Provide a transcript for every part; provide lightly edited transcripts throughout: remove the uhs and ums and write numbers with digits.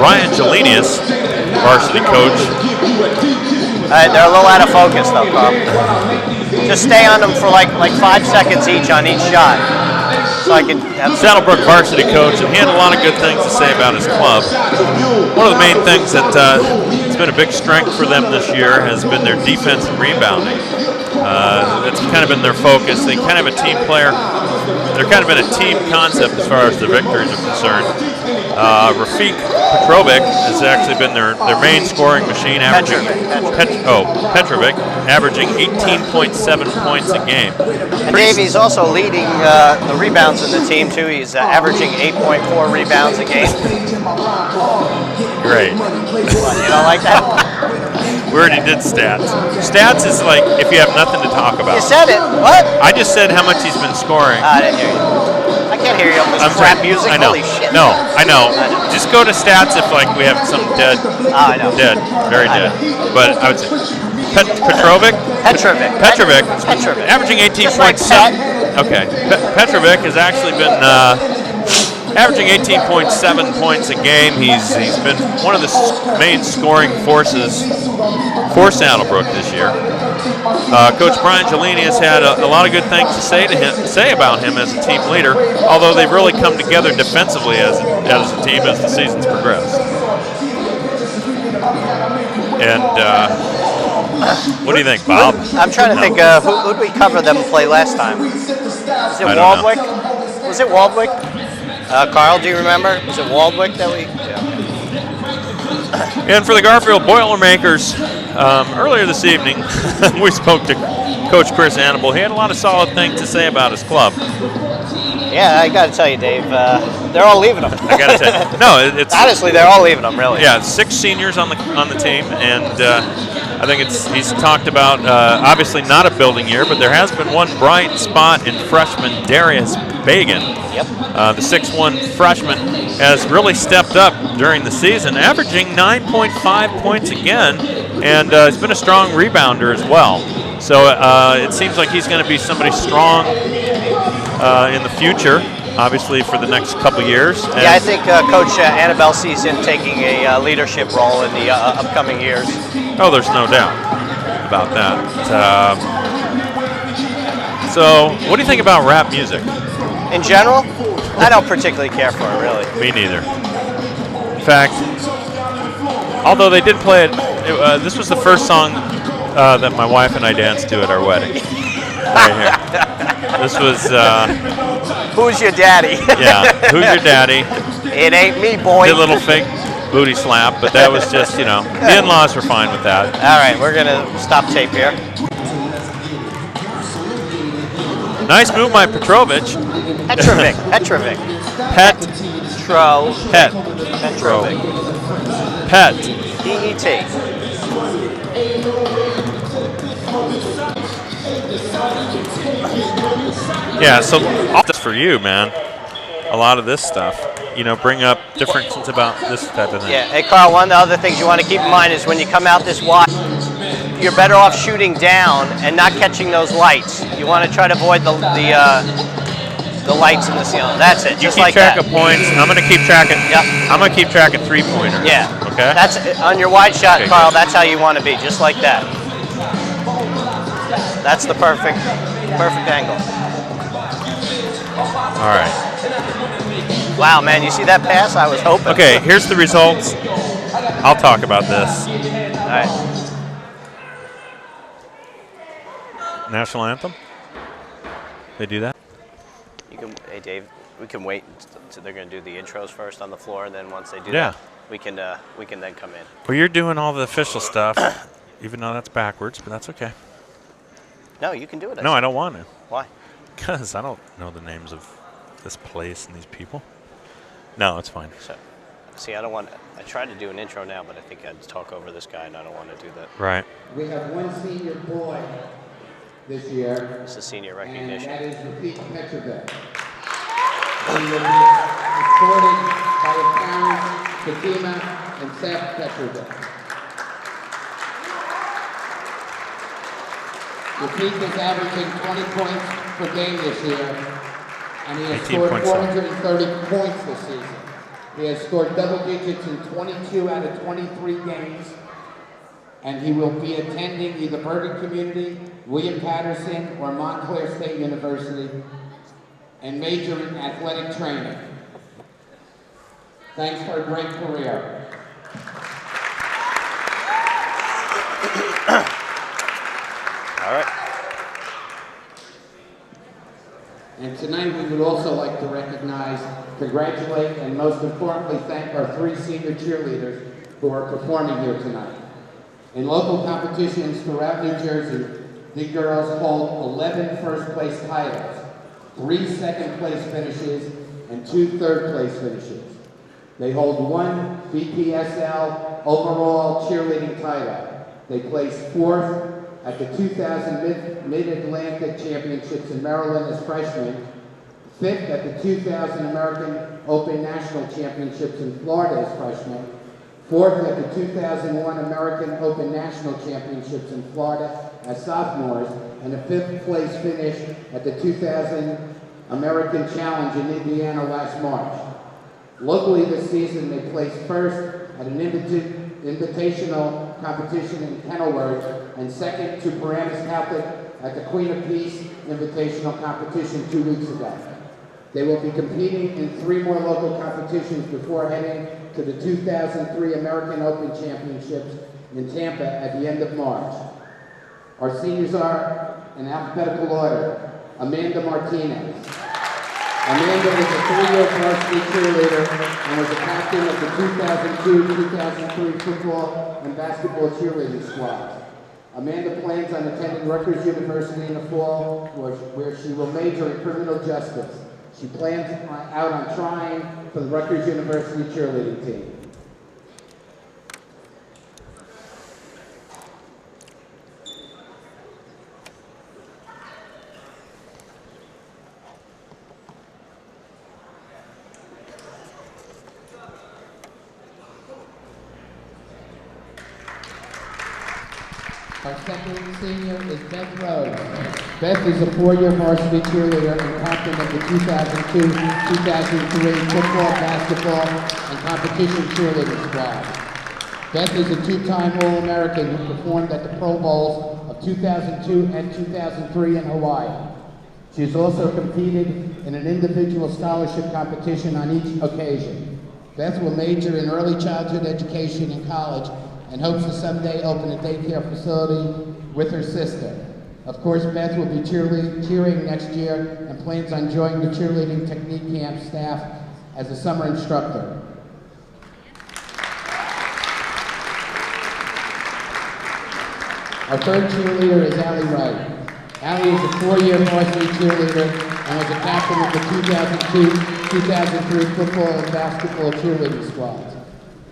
Brian Gelenius, varsity coach. They're a little out of focus though, Carl. Just stay on them for like 5 seconds each on each shot. So I can have Saddlebrook varsity coach, and he had a lot of good things to say about his club. One of the main things that has been a big strength for them this year has been their defense and rebounding. That's kind of been their focus. They kind of a team player. They're kind of in a team concept as far as the victories are concerned. Rafik Petrovic has actually been their main scoring machine, averaging Petrovic, averaging 18.7 points a game. And Dave, he's also leading the rebounds in the team too. He's averaging 8.4 rebounds a game. Great. What, you don't like that? We already did stats. Stats is like if you have nothing to talk about. You said it. What? I just said how much he's been scoring. I didn't hear you. I can't hear you on this crap music. I know. Holy shit. No, I know. Just go to stats if like we have some dead. I know. Dead. Very dead. But I would say Petrovic. Averaging 18.7. Okay. Petrovic has actually been averaging 18.7 points a game. He's been one of the main scoring forces for Saddlebrook this year. Coach Brian Geleni has had a lot of good things to say about him as a team leader, although they've really come together defensively as a team as the season's progressed. And what do you think, Bob? I'm trying to think, who did we cover them play last time? Was it Waldwick? Was it Waldwick? Carl, do you remember? Was it Waldwick that we? Yeah. And for the Garfield Boilermakers, earlier this evening, we spoke to Coach Chris Annable. He had a lot of solid things to say about his club. Yeah, I got to tell you, Dave, they're all leaving them. I got to tell you, no, it's honestly they're all leaving them, really. Yeah, 6 seniors on the team, and I think he's talked about obviously not a building year, but there has been one bright spot in freshman Darius Bagan. Yep. The 6'1" freshman has really stepped up during the season, averaging 9.5 points again, and he's been a strong rebounder as well. So it seems like he's going to be somebody strong in the future, obviously for the next couple years. And yeah, I think Coach Annabelle sees him taking a leadership role in the upcoming years. Oh, there's no doubt about that. So what do you think about rap music? In general, I don't particularly care for it, really. Me neither. In fact, although they did play it, this was the first song that my wife and I danced to at our wedding. Right here. This was... Who's your daddy? Yeah, who's your daddy? It ain't me, boy. Did a little fake booty slap, but that was just, the in-laws were fine with that. All right, we're going to stop tape here. Nice move by Petrovic. Petrovic. Petrovic. Pet. P-E-T. Yeah, so all this for you, man. A lot of this stuff. Bring up different things about this type of thing. Yeah. Hey, Carl, one of the other things you want to keep in mind is when you come out this wide, you're better off shooting down and not catching those lights. You want to try to avoid the lights in the ceiling. That's it. Just like that. You keep track of points. I'm going to keep track of. Yep. I'm going to keep track of 3-pointers. Yeah. Okay. That's on your wide shot, okay, Carl. Good. That's how you want to be, just like that. That's the perfect angle. All right. Wow, man, you see that pass? I was hoping. Okay, here's the results. I'll talk about this. All right. National anthem? They do that? Hey, Dave, we can wait until they're going to do the intros first on the floor, and then once they do that, we can then come in. Well, you're doing all the official stuff, even though that's backwards, but that's okay. No, you can do it. No, I don't want to. Why? Because I don't know the names of this place and these people. No, it's fine. So, see, I don't want. I tried to do an intro now, but I think I'd talk over this guy, and I don't want to do that. Right. We have one senior boy this year. It's a senior recognition. And that is Rafik Petrovic. He will be escorted by his parents, Fatima and Seth Petrovic. Rafik is averaging 20 points per game this year, and he has scored 430 points this season. He has scored double digits in 22 out of 23 games, and he will be attending either Bergen Community, William Patterson, or Montclair State University, and major in athletic training. Thanks for a great career. All right. And tonight we would also like to recognize, congratulate, and most importantly thank our 3 senior cheerleaders who are performing here tonight. In local competitions throughout New Jersey, the girls hold 11 first place titles, 3 second place finishes, and 2 third place finishes. They hold 1 BPSL overall cheerleading title. They placed 4th at the 2000 Mid-Atlantic Championships in Maryland as freshmen, 5th at the 2000 American Open National Championships in Florida as freshmen, 4th at the 2001 American Open National Championships in Florida as sophomores, and a 5th place finish at the 2000 American Challenge in Indiana last March. Locally this season, they placed 1st at an invitational competition in Kenilworth, and 2nd to Paramus Catholic at the Queen of Peace Invitational competition 2 weeks ago. They will be competing in 3 more local competitions before heading to the 2003 American Open Championships in Tampa at the end of March. Our seniors are, in alphabetical order, Amanda Martinez. Amanda was a 3-year varsity cheerleader and was a captain of the 2002-2003 football and basketball cheerleading squads. Amanda plans on attending Rutgers University in the fall, where she will major in criminal justice. She plans out on trying for the Rutgers University cheerleading team. Our second senior is Beth Rose. Beth is a 4-year varsity cheerleader and captain of the 2002-2003 football, basketball, and competition cheerleading squad. Beth is a 2-time All-American who performed at the Pro Bowls of 2002 and 2003 in Hawaii. She has also competed in an individual scholarship competition on each occasion. Beth will major in early childhood education in college and hopes to someday open a daycare facility with her sister. Of course, Beth will be cheering next year and plans on joining the cheerleading technique camp staff as a summer instructor. Our third cheerleader is Allie Wright. Allie is a 4-year varsity cheerleader and was a captain of the 2002-2003 football and basketball cheerleading squads.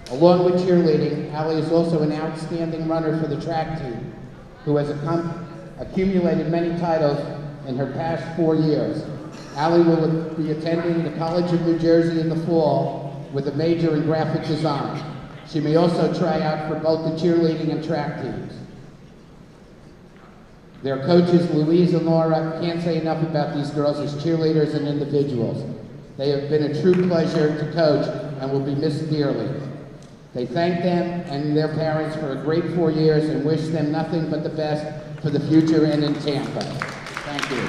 Along with cheerleading, Allie is also an outstanding runner for the track team, who has accumulated many titles in her past 4 years. Allie will be attending the College of New Jersey in the fall with a major in graphic design. She may also try out for both the cheerleading and track teams. Their coaches, Louise and Laura, can't say enough about these girls as cheerleaders and individuals. They have been a true pleasure to coach and will be missed dearly. They thank them and their parents for a great 4 years and wish them nothing but the best for the future and in Tampa. Thank you.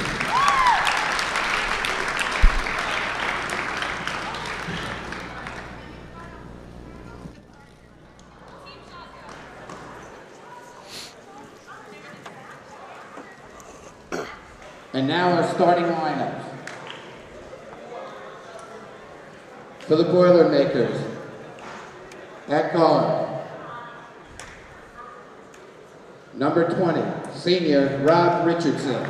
And now our starting lineups. For the Boilermakers, at guard, number 20, senior Rob Richardson.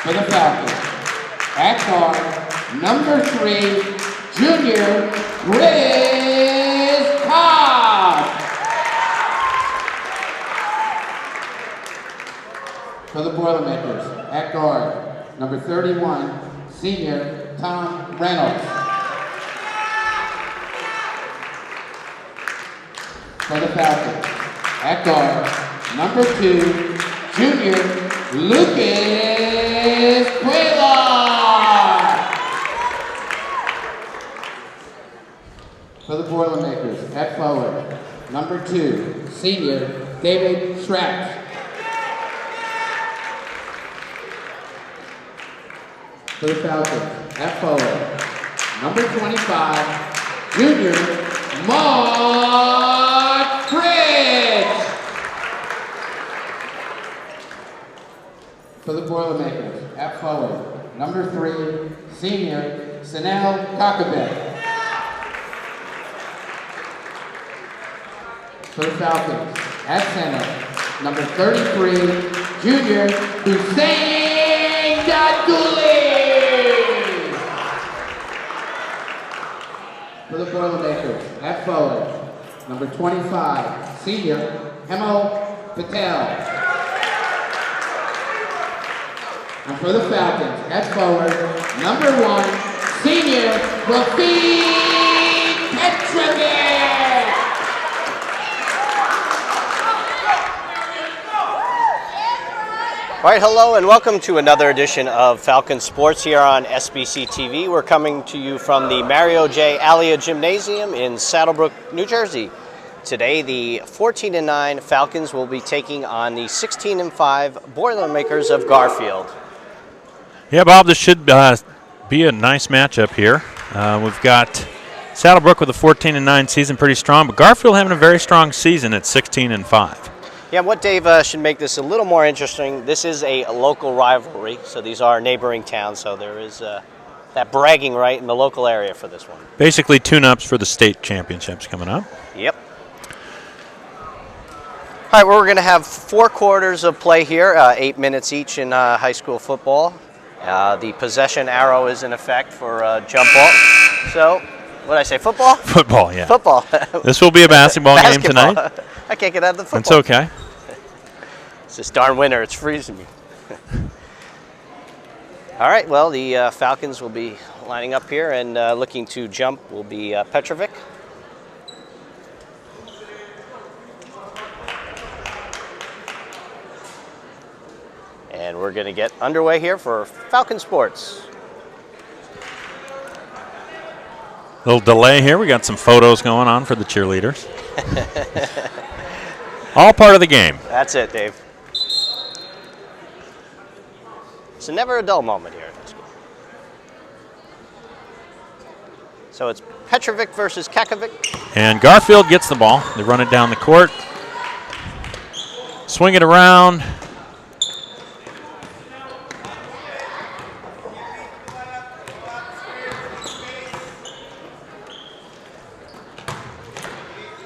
For the Falcons, at guard, number 3, junior Chris Cobb. For the Boilermakers, at guard, number 31, senior Tom Reynolds. For the Falcons, at guard, number 2, junior Lucas Cuellar. For the Boilermakers, at forward, number 2, senior David Schrapp. For the Falcons, at forward, number 25, junior Mark Fritz. For the Boilermakers, at forward, number 3, senior Sanel Kakabek. For the Falcons, at center, number 33, junior Hussein Daduli. For the Boilermakers, at forward, number 25, senior Hemo Patel. And for the Falcons, at forward, number 1, senior Rafiq Petrovic. All right, hello and welcome to another edition of Falcon Sports here on SBC TV. We're coming to you from the Mario J. Alia Gymnasium in Saddlebrook, New Jersey. Today, the 14-9 Falcons will be taking on the 16-5 Boilermakers of Garfield. Yeah, Bob, this should be a nice matchup here. We've got Saddlebrook with a 14-9 season, pretty strong, but Garfield having a very strong season at 16-5. Yeah, what Dave should make this a little more interesting, this is a local rivalry, so these are neighboring towns, so there is that bragging right in the local area for this one. Basically tune-ups for the state championships coming up. Yep. All right, well, we're going to have 4 quarters of play here, 8 minutes each in high school football. The possession arrow is in effect for jump ball. So, what did I say, football? Football, yeah. Football. This will be a basketball game tonight. I can't get out of the football. It's okay. It's this darn winter. It's freezing me. All right, well, the Falcons will be lining up here, and looking to jump will be Petrovic. And we're going to get underway here for Falcon Sports. Little delay here. We got some photos going on for the cheerleaders. All part of the game. That's it, Dave. It's never a dull moment here in high school. So it's Petrovic versus Kakovic. And Garfield gets the ball. They run it down the court. Swing it around.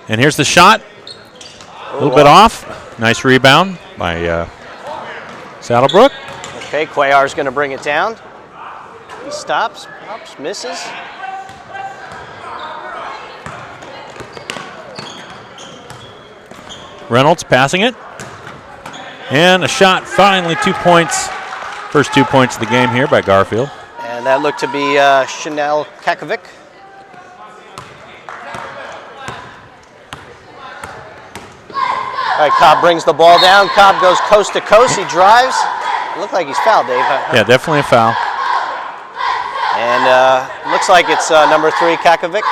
And here's the shot. A little bit off. Nice rebound by Saddlebrook. Okay, Cuellar's going to bring it down. He stops, pops, misses. Reynolds passing it. And a shot, finally 2 points. First 2 points of the game here by Garfield. And that looked to be Chanel Kakovic. All right, Cobb brings the ball down. Cobb goes coast to coast. He drives. It looked like he's fouled, Dave. Yeah, definitely a foul. And looks like it's number 3, Kakovic.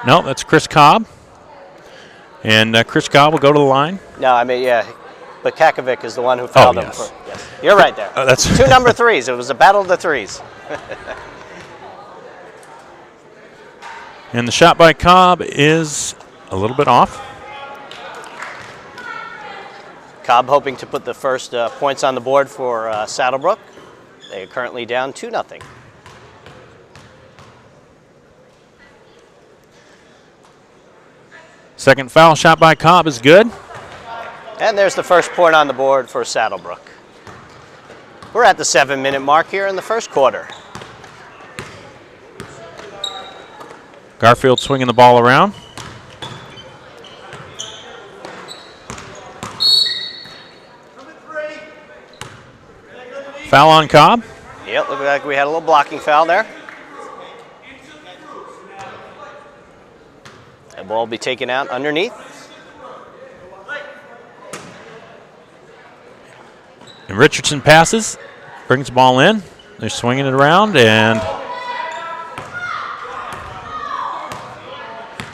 No, that's Chris Cobb. And Chris Cobb will go to the line. No, I mean, yeah. But Kakovic is the one who fouled him. Yes. Yes. You're right there. That's 2 number 3s. It was a battle of the 3s. And the shot by Cobb is a little bit off. Cobb hoping to put the first points on the board for Saddlebrook. They are currently down 2-0. Second foul shot by Cobb is good. And there's the first point on the board for Saddlebrook. We're at the 7-minute mark here in the first quarter. Garfield swinging the ball around. Foul on Cobb. Yep, looked like we had a little blocking foul there. The ball will be taken out underneath. And Richardson passes, brings the ball in. They're swinging it around, and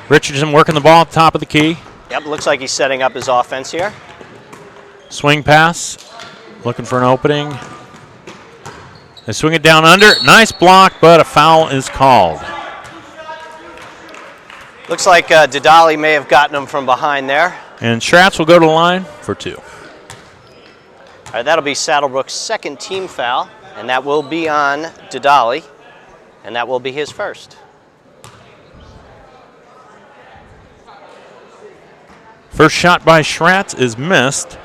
Richardson working the ball at the top of the key. Yep, looks like he's setting up his offense here. Swing pass, looking for an opening. They swing it down under. Nice block, but a foul is called. Looks like Didali may have gotten him from behind there. And Schratz will go to the line for 2. All right, that'll be Saddlebrook's second team foul, and that will be on Didali, and that will be his first. First shot by Schratz is missed.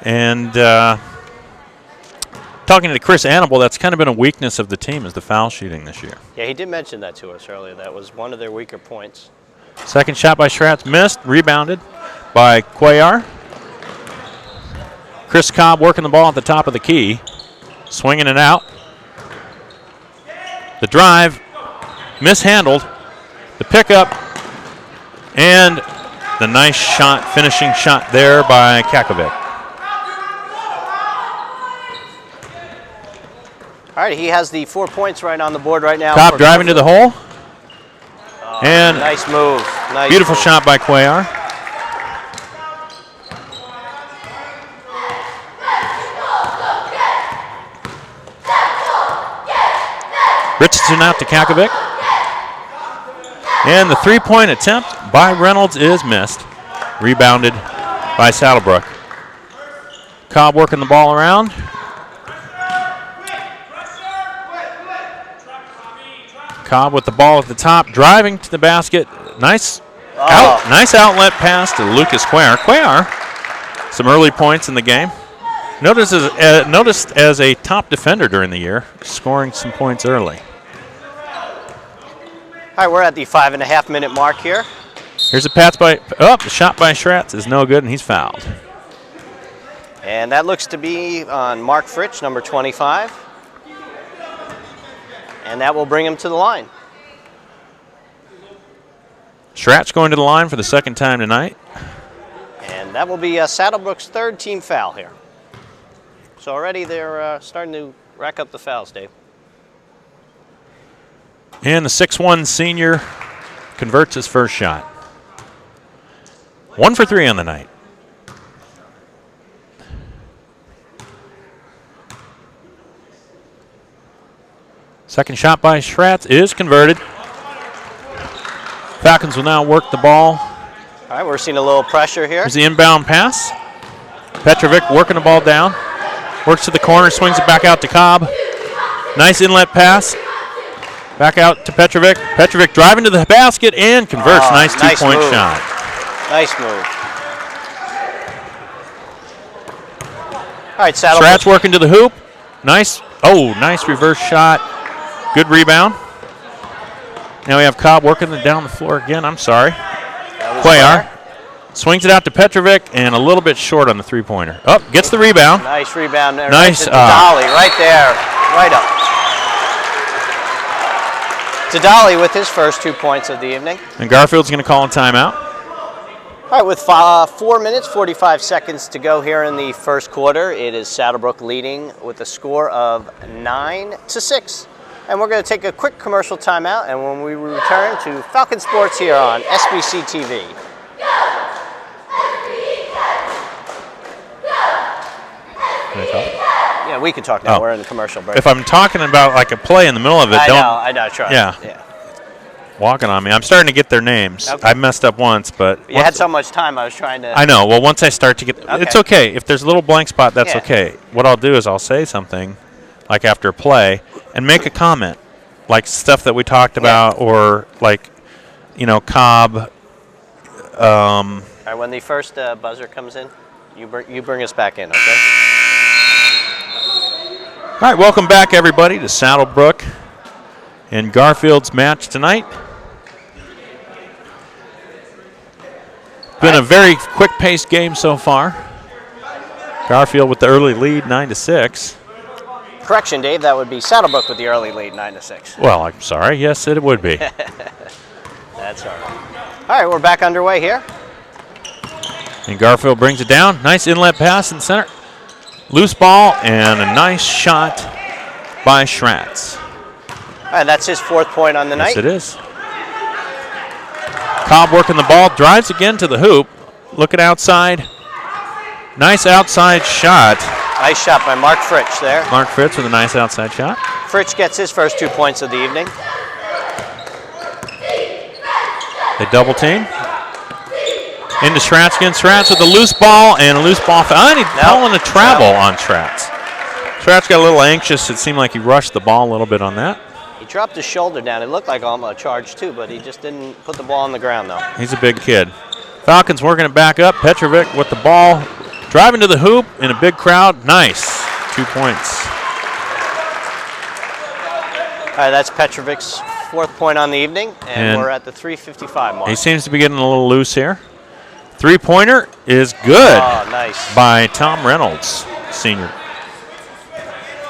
And talking to Chris Annable, that's kind of been a weakness of the team is the foul shooting this year. Yeah, he did mention that to us earlier. That was one of their weaker points. Second shot by Schratz missed, rebounded by Cuellar. Chris Cobb working the ball at the top of the key, swinging it out. The drive, mishandled. The pickup, and the nice shot, finishing shot there by Kakovic. All right, he has the 4 points right on the board right now. Cobb driving to the hole. And nice move. Nice beautiful move. shot by Cuellar. Richardson out to Kakovic. And the 3-point attempt by Reynolds is missed. Rebounded by Saddlebrook. Cobb working the ball around. Cobb with the ball at the top, driving to the basket. Nice outlet pass to Lucas Cuellar. Cuellar, some early points in the game. Noticed as a top defender during the year, scoring some points early. All right, we're at the 5.5-minute mark here. Here's a pass the shot by Schratz is no good, and he's fouled. And that looks to be on Mark Fritsch, number 25. And that will bring him to the line. Schratz going to the line for the second time tonight. And that will be Saddlebrook's third team foul here. So already they're starting to rack up the fouls, Dave. And the 6'1 senior converts his first shot. 1 for 3 on the night. Second shot by Schratz is converted. Falcons will now work the ball. All right, we're seeing a little pressure here. Here's the inbound pass. Petrovic working the ball down. Works to the corner, swings it back out to Cobb. Nice inlet pass. Back out to Petrovic. Petrovic driving to the basket and converts. Nice two-point shot. Nice move. All right, Saddlebrook. Schratz working to the hoop. Nice reverse shot. Good rebound. Now we have Cobb working it down the floor again. I'm sorry. Cuellar swings it out to Petrovic and a little bit short on the three-pointer. Gets the rebound. Nice rebound there. Nice. Didali right there. Right up. Didali with his first 2 points of the evening. And Garfield's going to call a timeout. All right, with 4 minutes, 45 seconds to go here in the first quarter, it is Saddlebrook leading with a score of 9-6. And we're going to take a quick commercial timeout, and when we return to Falcon Sports here on SBC TV. Yeah, we can talk now. We're in the commercial break. If I'm talking about like a play in the middle of it, I know. Try. Yeah. Walking on me. I'm starting to get their names. Okay. I messed up once, but you had so much time. I was trying to. I know. Well, once I start to get, it's okay. If there's a little blank spot, that's okay. What I'll do is I'll say something, like after a play, and make a comment, like stuff that we talked about, or like, Cobb. All right. When the first buzzer comes in, you bring us back in, okay? All right. Welcome back, everybody, to Saddlebrook and Garfield's match tonight. Been a very quick-paced game so far. Garfield with the early lead, 9-6. Correction, Dave. That would be Saddlebrook with the early lead, 9-6. Well, I'm sorry. Yes, it would be. That's all right. All right, we're back underway here. And Garfield brings it down. Nice inlet pass in the center. Loose ball and a nice shot by Schratz. And that's his 4th point on the night. Yes, it is. Cobb working the ball, drives again to the hoop. Looking outside. Nice outside shot. Nice shot by Mark Fritsch there. Mark Fritsch with a nice outside shot. Fritsch gets his first 2 points of the evening. They double team. Into Schratz again. Schratz with a loose ball and a loose ball foul. And he's calling a travel on Schratz. Schratz got a little anxious. It seemed like he rushed the ball a little bit on that. He dropped his shoulder down. It looked like almost a charge too, but he just didn't put the ball on the ground though. He's a big kid. Falcons working it back up. Petrovic with the ball. Driving to the hoop in a big crowd. Nice. 2 points. All right, that's Petrovic's 4th point on the evening, and we're at the 3:55 mark. He seems to be getting a little loose here. 3-pointer is good. Oh, nice. By Tom Reynolds, senior.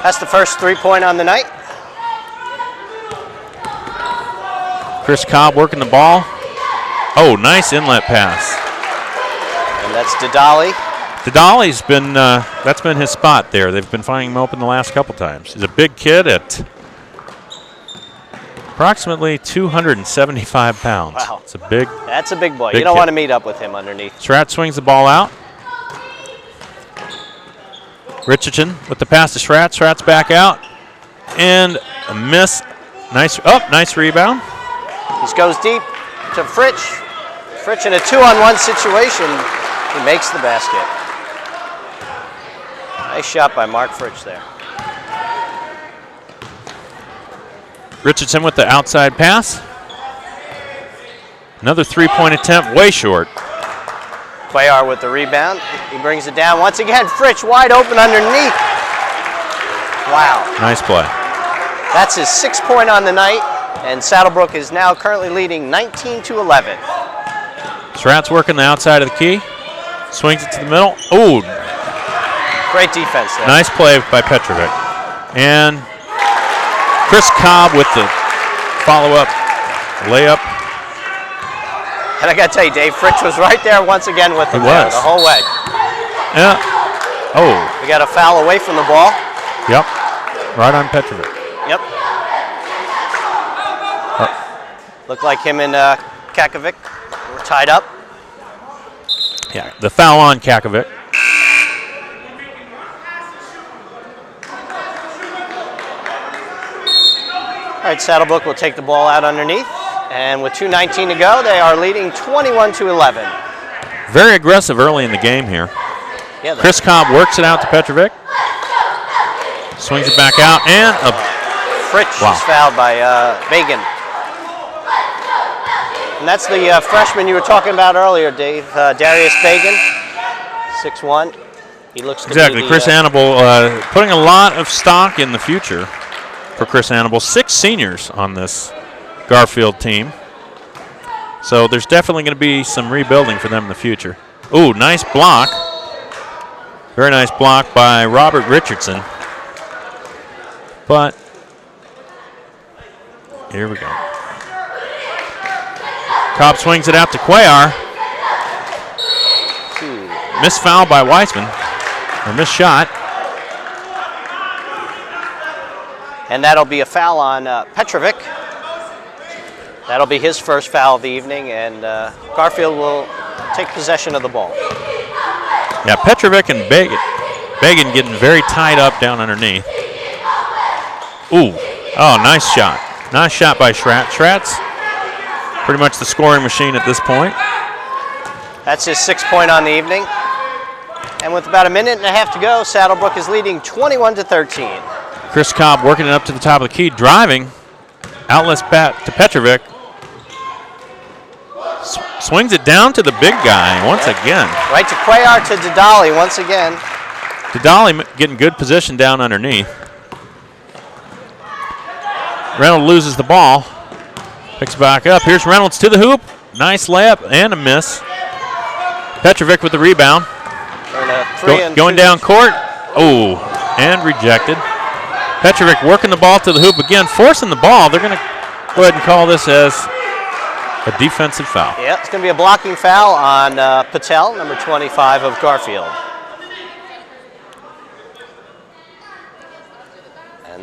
That's the first 3-point on the night. Chris Cobb working the ball. Oh, nice inlet pass. And that's Dadali. Dadali's been, that's been his spot there. They've been finding him open the last couple times. He's a big kid at approximately 275 pounds. Wow. It's a big. That's a big boy. Big You don't kid. want to meet up with him underneath. Schratz swings the ball out. Richardson with the pass to Schratz. Schratz back out. And a miss. Nice, nice rebound. He goes deep to Fritsch. Fritsch in a 2-on-1 situation. He makes the basket. Nice shot by Mark Fritsch there. Richardson with the outside pass. Another 3-point attempt, way short. Cuellar with the rebound. He brings it down. Once again, Fritsch wide open underneath. Wow. Nice play. That's his 6th point on the night, and Saddlebrook is now currently leading 19-11. Schratz working the outside of the key. Swings it to the middle. Ooh. Great defense there. Nice play by Petrovic. And Chris Cobb with the follow-up layup. And I got to tell you, Dave, Fritsch was right there once again with him He was. the whole way. Yeah. Oh. We got a foul away from the ball. Yep. Right on Petrovic. Yep. Looked like him and Kakovic were tied up. Yeah, the foul on Kakovic. All right, Saddlebrook will take the ball out underneath. And with 2:19 to go, they are leading 21-11. Very aggressive early in the game here. Yeah, Chris Cobb works it out to Petrovic. Swings it back out, and a Fritsch Wow. is fouled by Bagan. And that's the freshman you were talking about earlier, Dave. Darius Bagan, 6'1". He looks to exactly. be the, Chris Annable putting a lot of stock in the future for Chris Annable. 6 seniors on this Garfield team. So there's definitely going to be some rebuilding for them in the future. Ooh, nice block. Very nice block by Robert Richardson. But here we go. Cobb swings it out to Cuellar. Missed foul by Weissman. Or missed shot. And that'll be a foul on Petrovic. That'll be his first foul of the evening, and Garfield will take possession of the ball. Yeah, Petrovic and Bagan getting very tied up down underneath. Ooh, oh, nice shot. Nice shot by Schratz. Schratz, pretty much the scoring machine at this point. That's his 6th point on the evening. And with about a minute and a half to go, Saddlebrook is leading 21-13. Chris Cobb working it up to the top of the key, driving. Outlets back to Petrovic. Swings it down to the big guy once again. Right to Cuellar to Dadali once again. Dadali getting good position down underneath. Reynolds loses the ball. Picks it back up. Here's Reynolds to the hoop. Nice layup and a miss. Petrovic with the rebound. Going down court. Oh, and rejected. Petrovic working the ball to the hoop again, forcing the ball. They're going to go ahead and call this as a defensive foul. Yeah, it's going to be a blocking foul on Patel, number 25 of Garfield.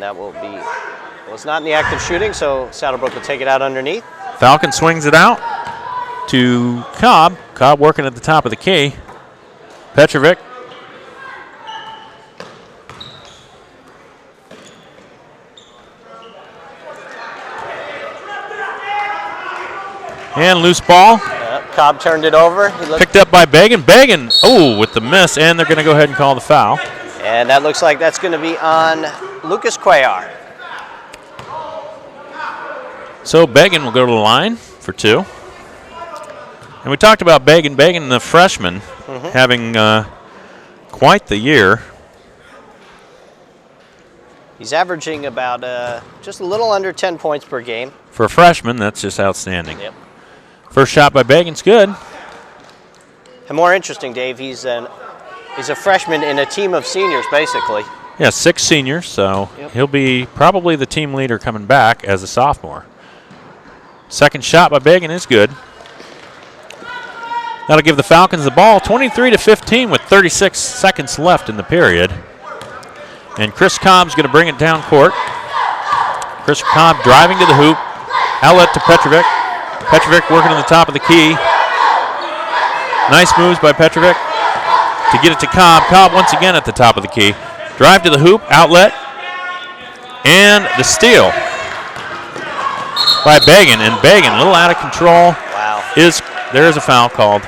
And that will be, well, it's not in the act of shooting, so Saddlebrook will take it out underneath. Falcon swings it out to Cobb. Cobb working at the top of the key. Petrovic. And loose ball. Cobb turned it over. Picked up by Bagan. Bagan, oh, with the miss, and they're going to go ahead and call the foul. And that looks like that's going to be on Lucas Cuellar. So Bagan will go to the line for 2. And we talked about Bagan. Bagan, the freshman, having quite the year. He's averaging about just a little under 10 points per game. For a freshman, that's just outstanding. Yep. First shot by Bagan's good. And more interesting, Dave, he's a freshman in a team of seniors, basically. Yeah, 6 seniors, so he'll be probably the team leader coming back as a sophomore. Second shot by Bagan is good. That'll give the Falcons the ball, 23-15 with 36 seconds left in the period. And Chris Cobb's going to bring it down court. Chris Cobb driving to the hoop. Outlet to Petrovic. Petrovic working on the top of the key. Nice moves by Petrovic to get it to Cobb. Cobb once again at the top of the key. Drive to the hoop, outlet, and the steal by Bagan. And Bagan, a little out of control. Wow. There is a foul called.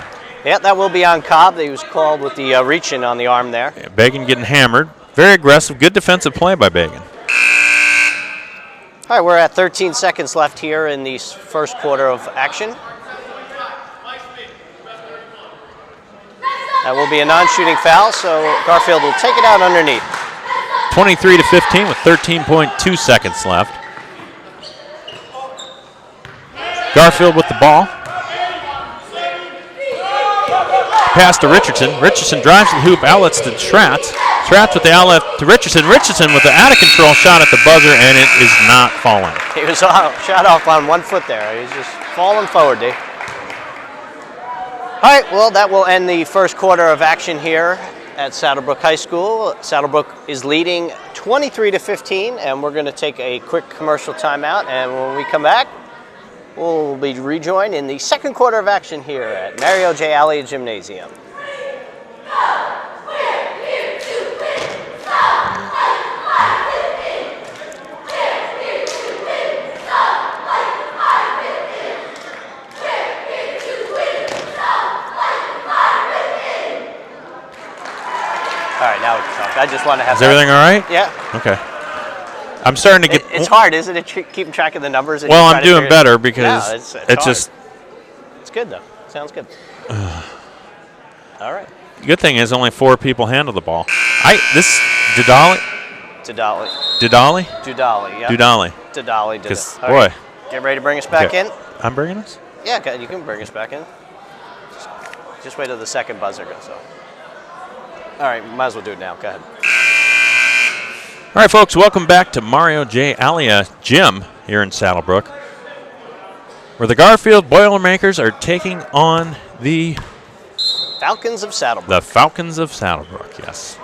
Yeah, that will be on Cobb. He was called with the reach-in on the arm there. Yeah, Bagan getting hammered. Very aggressive, good defensive play by Bagan. All right, we're at 13 seconds left here in the first quarter of action. That will be a non-shooting foul, so Garfield will take it out underneath. 23-15 with 13.2 seconds left. Garfield with the ball. Pass to Richardson. Richardson drives to the hoop, outlets to Schratz. Schratz with the outlet to Richardson. Richardson with the out-of-control shot at the buzzer, and it is not falling. He was shot off on 1 foot there. He was just falling forward, Dave. All right, well, that will end the first quarter of action here at Saddlebrook High School. Saddlebrook is leading 23-15, and we're going to take a quick commercial timeout, and when we come back, we'll be rejoined in the second quarter of action here at Mario J. Alley Gymnasium. All right, now we can talk. I just want to have. Is everything all right? Yeah. Okay. I'm starting to get. It's hard, isn't it? Keeping track of the numbers. Well, I'm doing better because it's just. It's good though. Sounds good. All right. Good thing is only 4 people handle the ball. Dudali. Yeah. Dudali. Because All boy. right. Get ready to bring us back in. I'm bringing us. Yeah, you can bring us back in. Just wait till the second buzzer goes off. All right, might as well do it now. Go ahead. All right, folks, welcome back to Mario J. Alia Gym here in Saddlebrook, where the Garfield Boilermakers are taking on the Falcons of Saddlebrook. The Falcons of Saddlebrook, yes.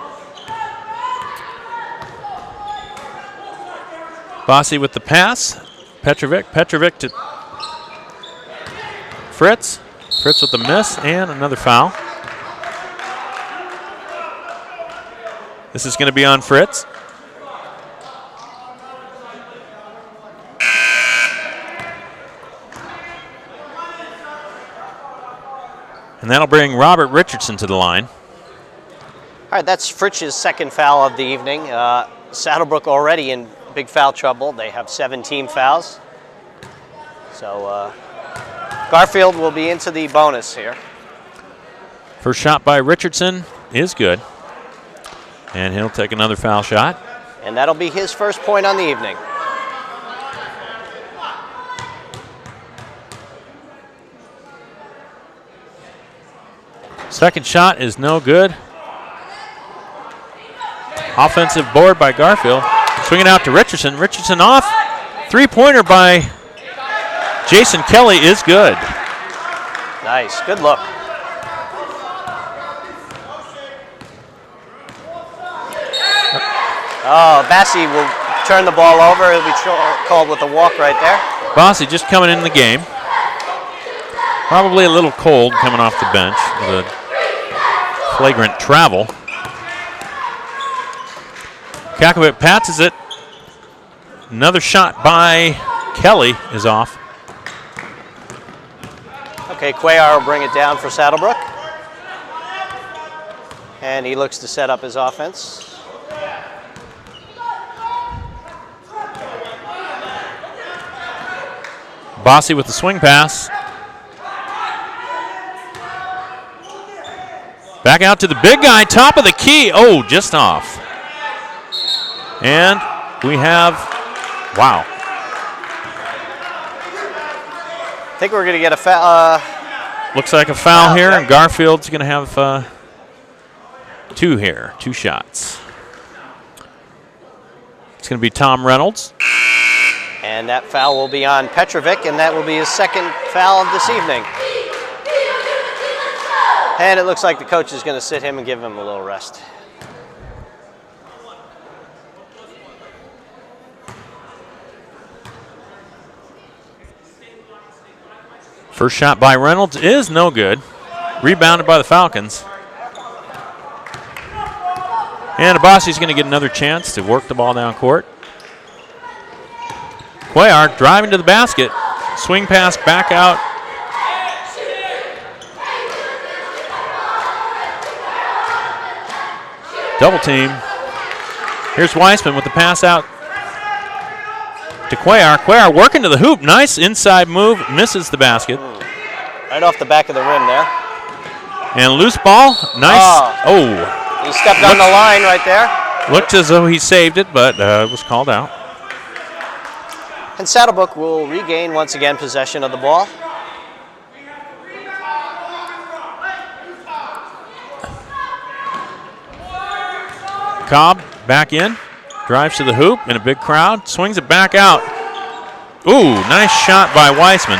Bossy with the pass. Petrovic to Fritz. Fritz with the miss and another foul. This is going to be on Fritz. And that'll bring Robert Richardson to the line. All right, that's Fritz's second foul of the evening. Saddlebrook already in big foul trouble. They have 17 fouls. So Garfield will be into the bonus here. First shot by Richardson is good. And he'll take another foul shot. And that'll be his first point on the evening. Second shot is no good. Offensive board by Garfield. Swinging out to Richardson. Richardson off. Three-pointer by Jason Kelly is good. Nice. Good look. Oh, Bassi will turn the ball over. It'll be called with a walk right there. Bossy just coming in the game. Probably a little cold coming off the bench with a flagrant travel. Kakovic passes it. Another shot by Kelly is off. Okay, Cuellar will bring it down for Saddlebrook. And he looks to set up his offense. Bossy with the swing pass. Back out to the big guy, top of the key. Oh, just off. And we have, wow. I think we're going to get a foul. Looks like a foul here, and Garfield's going to have two here, 2 shots. It's going to be Tom Reynolds. And that foul will be on Petrovic, and that will be his second foul of this evening. And it looks like the coach is going to sit him and give him a little rest. First shot by Reynolds is no good. Rebounded by the Falcons. And Abasi's going to get another chance to work the ball down court. Cuellar driving to the basket. Swing pass back out. Double team. Here's Weissman with the pass out to Cuellar. Cuellar working to the hoop. Nice inside move. Misses the basket. Right off the back of the rim there. And loose ball. Nice. Oh. He stepped on the line right there. Looked as though he saved it, but it was called out. And Saddlebrook will regain once again possession of the ball. Cobb back in, drives to the hoop in a big crowd, swings it back out. Ooh, nice shot by Weissman.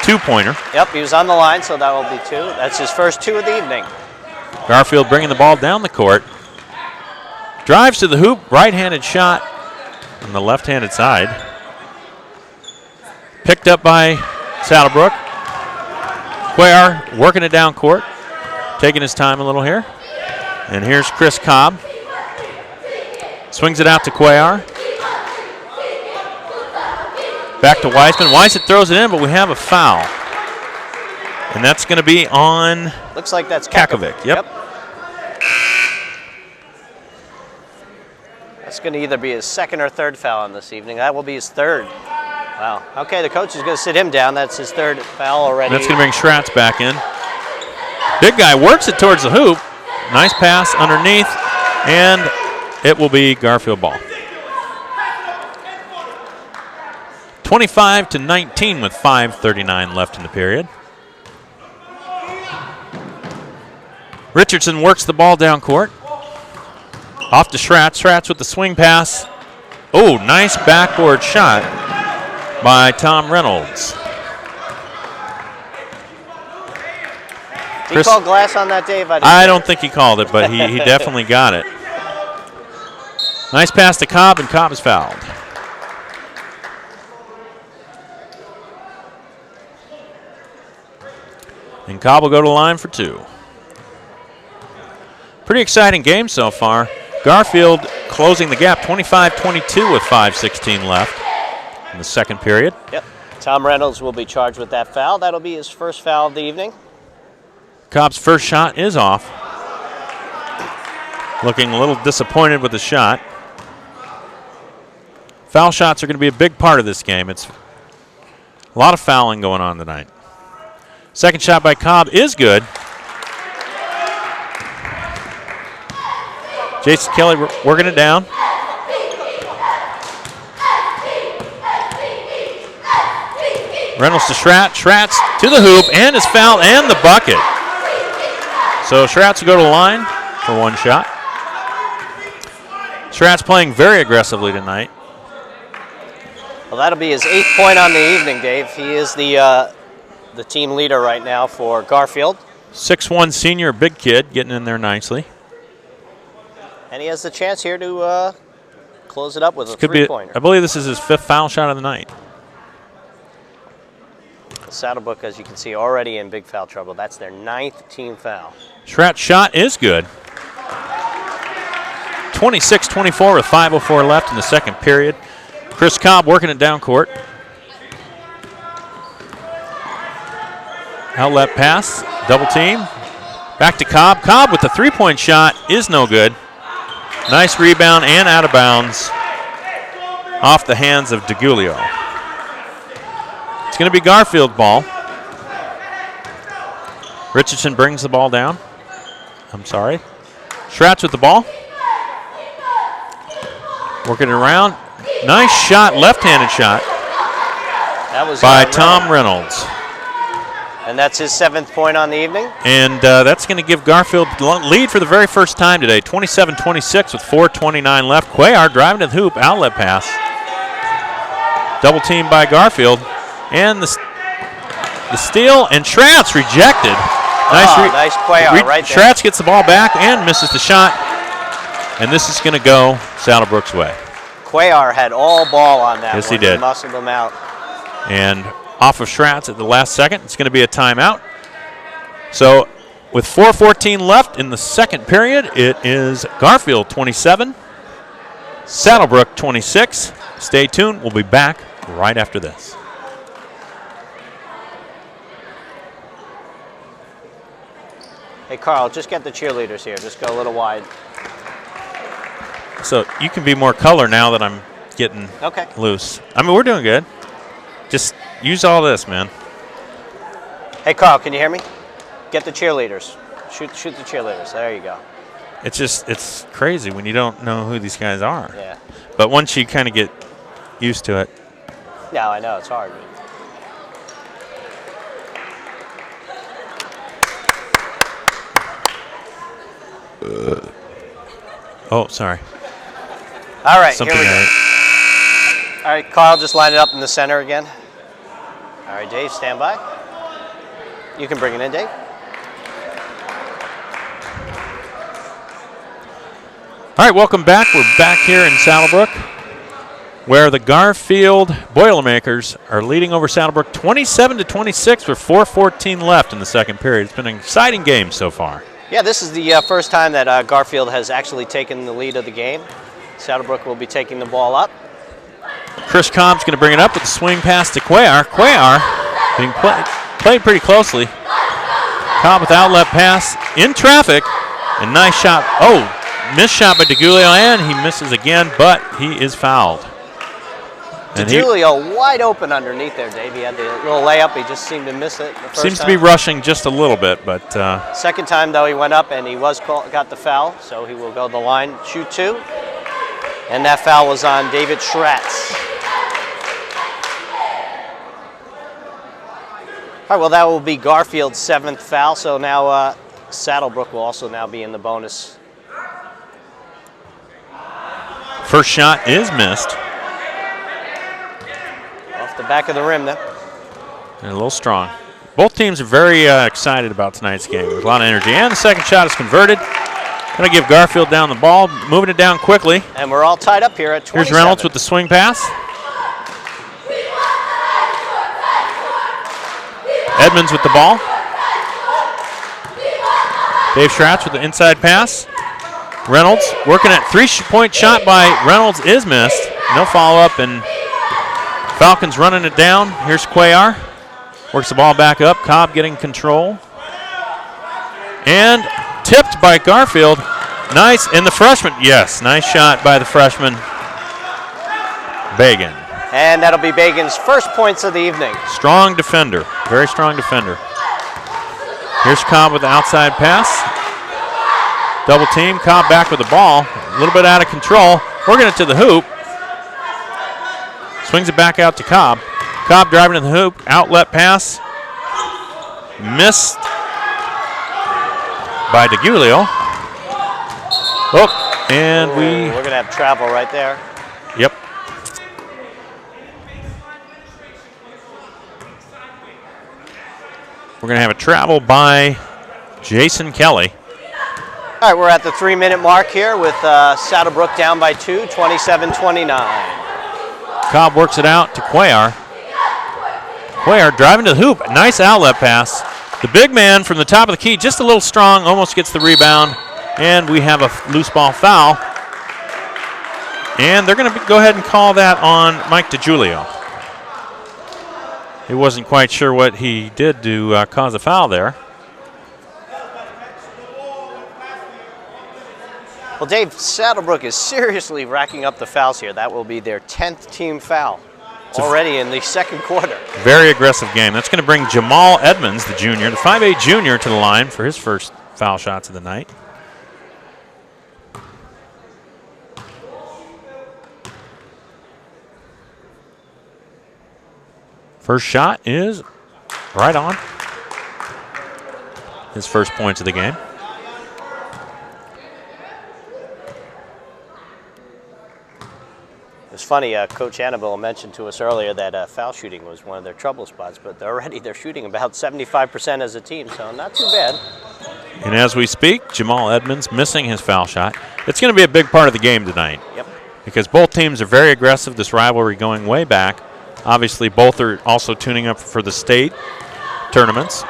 2-pointer. Yep, he was on the line, so that will be 2. That's his first 2 of the evening. Garfield bringing the ball down the court. Drives to the hoop, right-handed shot on the left-handed side. Picked up by Saddlebrook. Cuellar working it down court, taking his time a little here. And here's Chris Cobb. Swings it out to Cuellar. Back to Weissman. Weissman throws it in, but we have a foul. And that's going to be on... Looks like that's Kakovic. Yep. That's going to either be his second or third foul on this evening. That will be his third. Wow. Okay, the coach is going to sit him down. That's his third foul already. That's going to bring Schratz back in. Big guy works it towards the hoop. Nice pass underneath, and it will be Garfield ball. 25-19 with 5:39 left in the period. Richardson works the ball down court. Off to Schratz. Schratz with the swing pass. Oh, nice backboard shot by Tom Reynolds. Did he call glass on that, Dave? I don't think he called it, but he definitely got it. Nice pass to Cobb, and Cobb is fouled. And Cobb will go to the line for 2. Pretty exciting game so far. Garfield closing the gap, 25-22 with 5:16 left in the second period. Yep. Tom Reynolds will be charged with that foul. That'll be his first foul of the evening. Cobb's first shot is off. Looking a little disappointed with the shot. Foul shots are going to be a big part of this game. It's a lot of fouling going on tonight. Second shot by Cobb is good. Jason Kelly working it down. Reynolds to Schratz. Schratz to the hoop and is fouled and the bucket. So Schratz will go to the line for 1 shot. Schratz playing very aggressively tonight. Well, that'll be his 8th point on the evening, Dave. He is the team leader right now for Garfield. 6'1" senior, big kid, getting in there nicely. And he has the chance here to close it up with a three-pointer. I believe this is his 5th foul shot of the night. Saddlebrook, as you can see, already in big foul trouble. That's their 9th team foul. Schratt's shot is good. 26-24 with 5:04 left in the second period. Chris Cobb working it down court. Outlet pass, double team. Back to Cobb. Cobb with the three-point shot is no good. Nice rebound and out of bounds off the hands of DeGulio. It's going to be Garfield ball. Richardson brings the ball down. I'm sorry. Schratz with the ball. Working it around. Nice shot, left-handed shot. That was by Tom Reynolds. And that's his 7th point on the evening. And that's going to give Garfield the lead for the very first time today. 27-26 with 4:29 left. Cuellar driving to the hoop, outlet pass. Double team by Garfield. And the steal, and Schratz rejected. Nice Cuellar right there. Schratz gets the ball back and misses the shot. And this is going to go Saddlebrook's way. Cuellar had all ball on that one. Yes, he did. He muscled him out. And off of Schratz at the last second, it's going to be a timeout. So with 4:14 left in the second period, it is Garfield 27, Saddlebrook 26. Stay tuned. We'll be back right after this. Hey, Carl, just get the cheerleaders here. Just go a little wide. So you can be more color now that I'm getting loose. I mean, we're doing good. Just use all this, man. Hey, Carl, can you hear me? Get the cheerleaders. Shoot the cheerleaders. There you go. It's crazy when you don't know who these guys are. Yeah. But once you kind of get used to it. Yeah, I know. It's hard. Oh, sorry. All right, Something here we go. All right, Carl, just line it up in the center again. All right, Dave, stand by. You can bring it in, Dave. All right, welcome back. We're back here in Saddlebrook, where the Garfield Boilermakers are leading over Saddlebrook 27-26 with 4:14 left in the second period. It's been an exciting game so far. Yeah, this is the first time that Garfield has actually taken the lead of the game. Saddlebrook will be taking the ball up. Chris Cobb's going to bring it up with a swing pass to Cuellar. Cuellar being played pretty closely. Cobb with outlet pass in traffic. And nice shot. Oh, missed shot by DeGulio, and he misses again, but he is fouled. DeGulio wide open underneath there, Dave. He had the little layup. He just seemed to miss it the first Seems time. to be rushing just a little bit, but... Second time, though, he went up, and he got the foul, so he will go to the line, shoot 2. And that foul was on David Schratz. All right, well, that will be Garfield's 7th foul, so now Saddlebrook will also now be in the bonus. First shot is missed. Off the back of the rim, though. And a little strong. Both teams are very excited about tonight's game. There's a lot of energy. And the second shot is converted. Going to give Garfield down the ball, moving it down quickly. And we're all tied up here at 27. Here's Reynolds with the swing pass. Edmonds with the ball. Dave Schratz with the inside pass. Reynolds working at three-point shot by Reynolds is missed. No follow-up, and Falcons running it down. Here's Cuellar. Works the ball back up. Cobb getting control. And tipped by Garfield. Nice. And the freshman, yes, nice shot by the freshman, Bagan. And that'll be Bagan's first points of the evening. Strong defender, very strong defender. Here's Cobb with the outside pass. Double team, Cobb back with the ball. A little bit out of control. Working it to the hoop. Swings it back out to Cobb. Cobb driving to the hoop. Outlet pass. Missed by DeGulio. Oh, and we're going to have travel right there. Yep. We're going to have a travel by Jason Kelly. All right, we're at the 3-minute mark here with Saddlebrook down by 2, 27-29. Cobb works it out to Cuellar. Cuellar driving to the hoop. Nice outlet pass. The big man from the top of the key, just a little strong, almost gets the rebound. And we have a loose ball foul. And they're going to go ahead and call that on Mike DiGiulio. He wasn't quite sure what he did to cause a foul there. Well, Dave, Saddlebrook is seriously racking up the fouls here. That will be their 10th team foul already in the second quarter. Very aggressive game. That's going to bring Jamal Edmonds, the junior, the 5'8 junior, to the line for his first foul shots of the night. First shot is right on. His first points of the game. It's funny, Coach Annabelle mentioned to us earlier that foul shooting was one of their trouble spots, but they're shooting about 75% as a team, so not too bad. And as we speak, Jamal Edmonds missing his foul shot. It's going to be a big part of the game tonight. Yep. Because both teams are very aggressive, this rivalry going way back. Obviously, both are also tuning up for the state tournaments.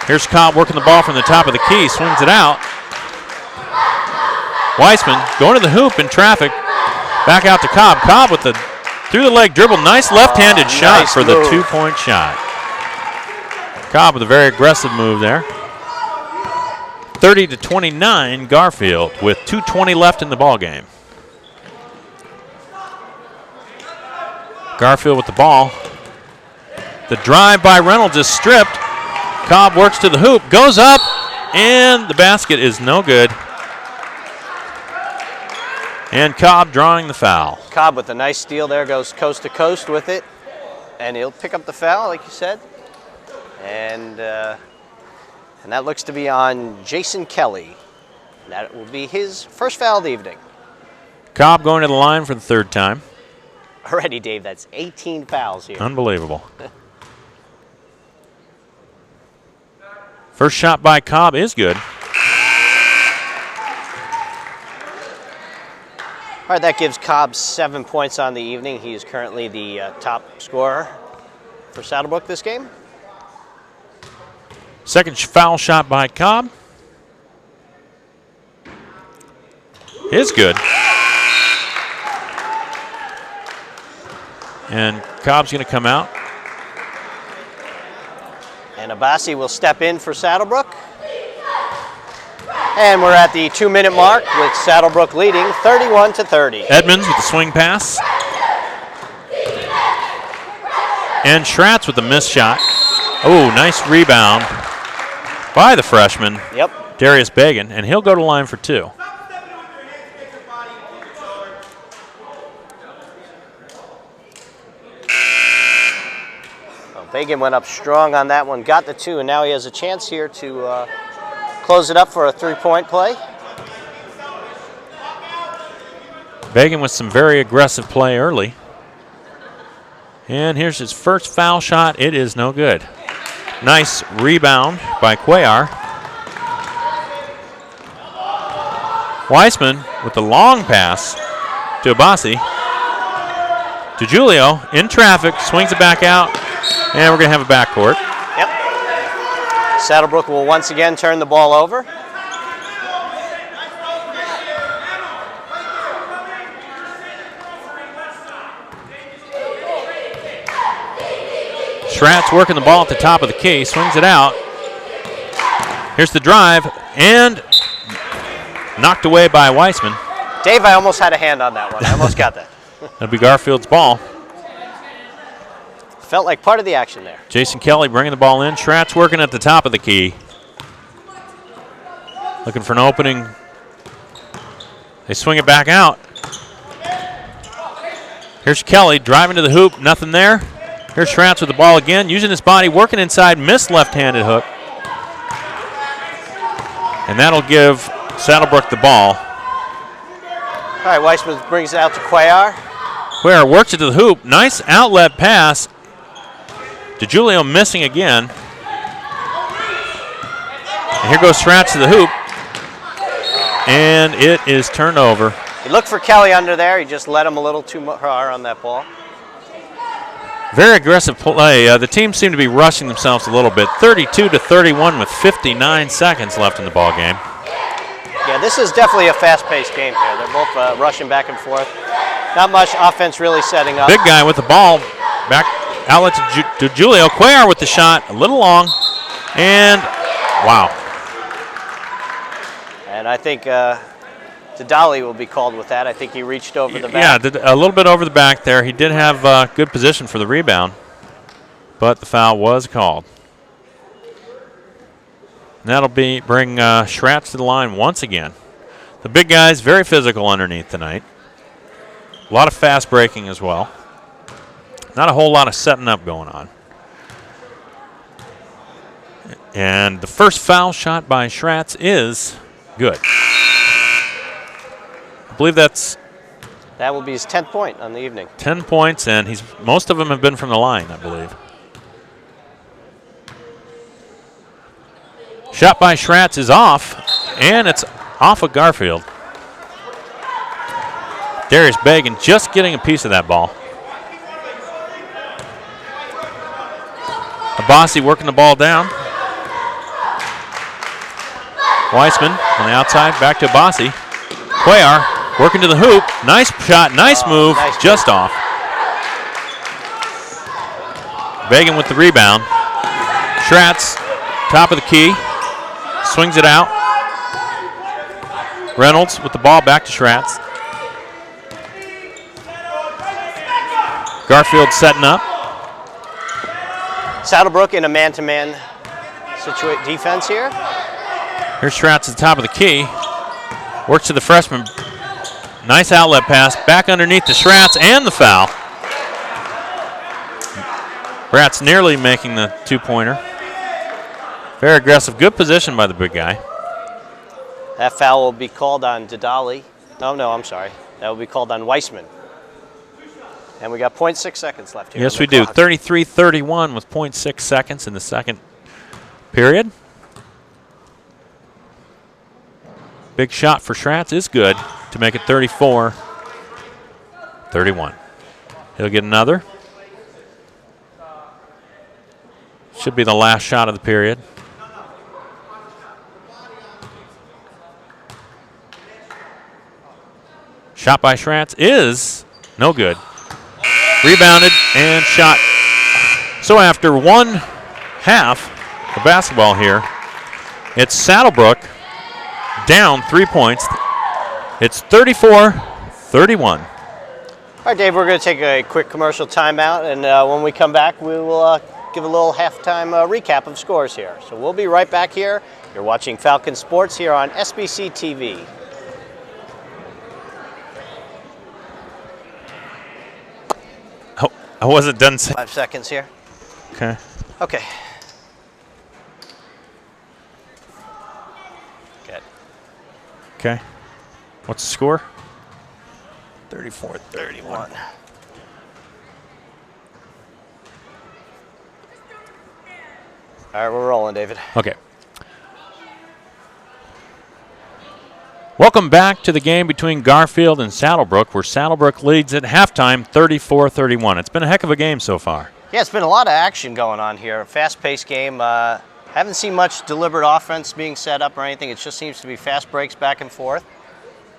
Here's Cobb working the ball from the top of the key, swings it out. Weissman going to the hoop in traffic. Back out to Cobb. Cobb with the through-the-leg dribble. Nice left-handed shot nice for the move. 2-point shot. Cobb with a very aggressive move there. 30-29 Garfield with 2:20 left in the ball game. Garfield with the ball. The drive by Reynolds is stripped. Cobb works to the hoop, goes up, and the basket is no good. And Cobb drawing the foul. Cobb with a nice steal there, goes coast to coast with it, and he'll pick up the foul, like you said. And that looks to be on Jason Kelly. That will be his first foul of the evening. Cobb going to the line for the third time. Already, Dave, that's 18 fouls here. Unbelievable. First shot by Cobb is good. All right, that gives Cobb 7 points on the evening. He is currently the top scorer for Saddlebrook this game. Second foul shot by Cobb is good. And Cobb's going to come out. And Abassi will step in for Saddlebrook. And we're at the 2-minute mark with Saddlebrook leading 31-30. Edmonds with the swing pass. And Schratz with the missed shot. Oh, nice rebound by the freshman, Yep. Darius Bagan, and he'll go to line for 2. Well, Bagan went up strong on that one, got the 2, and now he has a chance here to close it up for a 3-point play. Bagan with some very aggressive play early. And here's his first foul shot. It is no good. Nice rebound by Cuellar. Weissman with the long pass to Abassi. DiGiulio in traffic, swings it back out, and we're going to have a backcourt. Yep. Saddlebrook will once again turn the ball over. Schratz working the ball at the top of the key, swings it out. Here's the drive, and knocked away by Weissman. Dave, I almost had a hand on that one. I almost got that. That'll be Garfield's ball. Felt like part of the action there. Jason Kelly bringing the ball in. Schratz working at the top of the key. Looking for an opening. They swing it back out. Here's Kelly driving to the hoop. Nothing there. Here's Schratz with the ball again, using his body, working inside, missed left-handed hook. And that'll give Saddlebrook the ball. All right, Weissman brings it out to Cuellar. Cuellar works it to the hoop. Nice outlet pass. DiGiulio missing again. And here goes Schratz to the hoop. and it is turned over. He looked for Kelly under there. He just let him a little too hard on that ball. Very aggressive play. The team seemed to be rushing themselves a little bit. 32-31 with 59 seconds left in the ball game. Yeah, this is definitely a fast-paced game here. They're both rushing back and forth. Not much offense really setting up. Big guy with the ball. Back outlet to Julio. Cuellar with the shot. A little long. And, wow. And I think Dadali will be called with that. I think he reached over the back. Yeah, a little bit over the back there. He did have good position for the rebound, but the foul was called. And that'll bring Schratz to the line once again. The big guys, very physical underneath tonight. A lot of fast breaking as well. Not a whole lot of setting up going on. And the first foul shot by Schratz is good. I believe that will be his 10th point on the evening. 10 points, and most of them have been from the line, I believe. Shot by Schratz is off, and it's off of Garfield. Darius Bagan just getting a piece of that ball. Abassi working the ball down. Weissman on the outside, back to Abassi. Cuellar working to the hoop. Nice shot, nice move, nice just off. Bagan with the rebound. Schratz, top of the key, swings it out. Reynolds with the ball back to Schratz. Garfield setting up. Saddlebrook in a man-to-man defense here. Here's Schratz at the top of the key. Works to the freshman. Nice outlet pass. Back underneath to Schratz and the foul. Schratz nearly making the two-pointer. Very aggressive. Good position by the big guy. That foul will be called on Dadali. No, I'm sorry. That will be called on Weissman. And we got 0.6 seconds left here. Yes, we do. 33-31 with 0.6 seconds in the second period. Big shot for Schratz is good to make it 34-31. He'll get another. Should be the last shot of the period. Shot by Schratz is no good. Rebounded and shot. So after one half of basketball here, it's Saddlebrook down 3 points. It's 34-31. All right, Dave, we're going to take a quick commercial timeout, and when we come back, we will give a little halftime recap of scores here. So we'll be right back here. You're watching Falcon Sports here on SBC TV. I wasn't done. 5 seconds here. Okay. Okay. Good. Okay. What's the score? 34-31. All right, we're rolling, David. Okay. Welcome back to the game between Garfield and Saddlebrook, where Saddlebrook leads at halftime 34-31. It's been a heck of a game so far. Yeah, it's been a lot of action going on here. Fast-paced game. Haven't seen much deliberate offense being set up or anything. It just seems to be fast breaks back and forth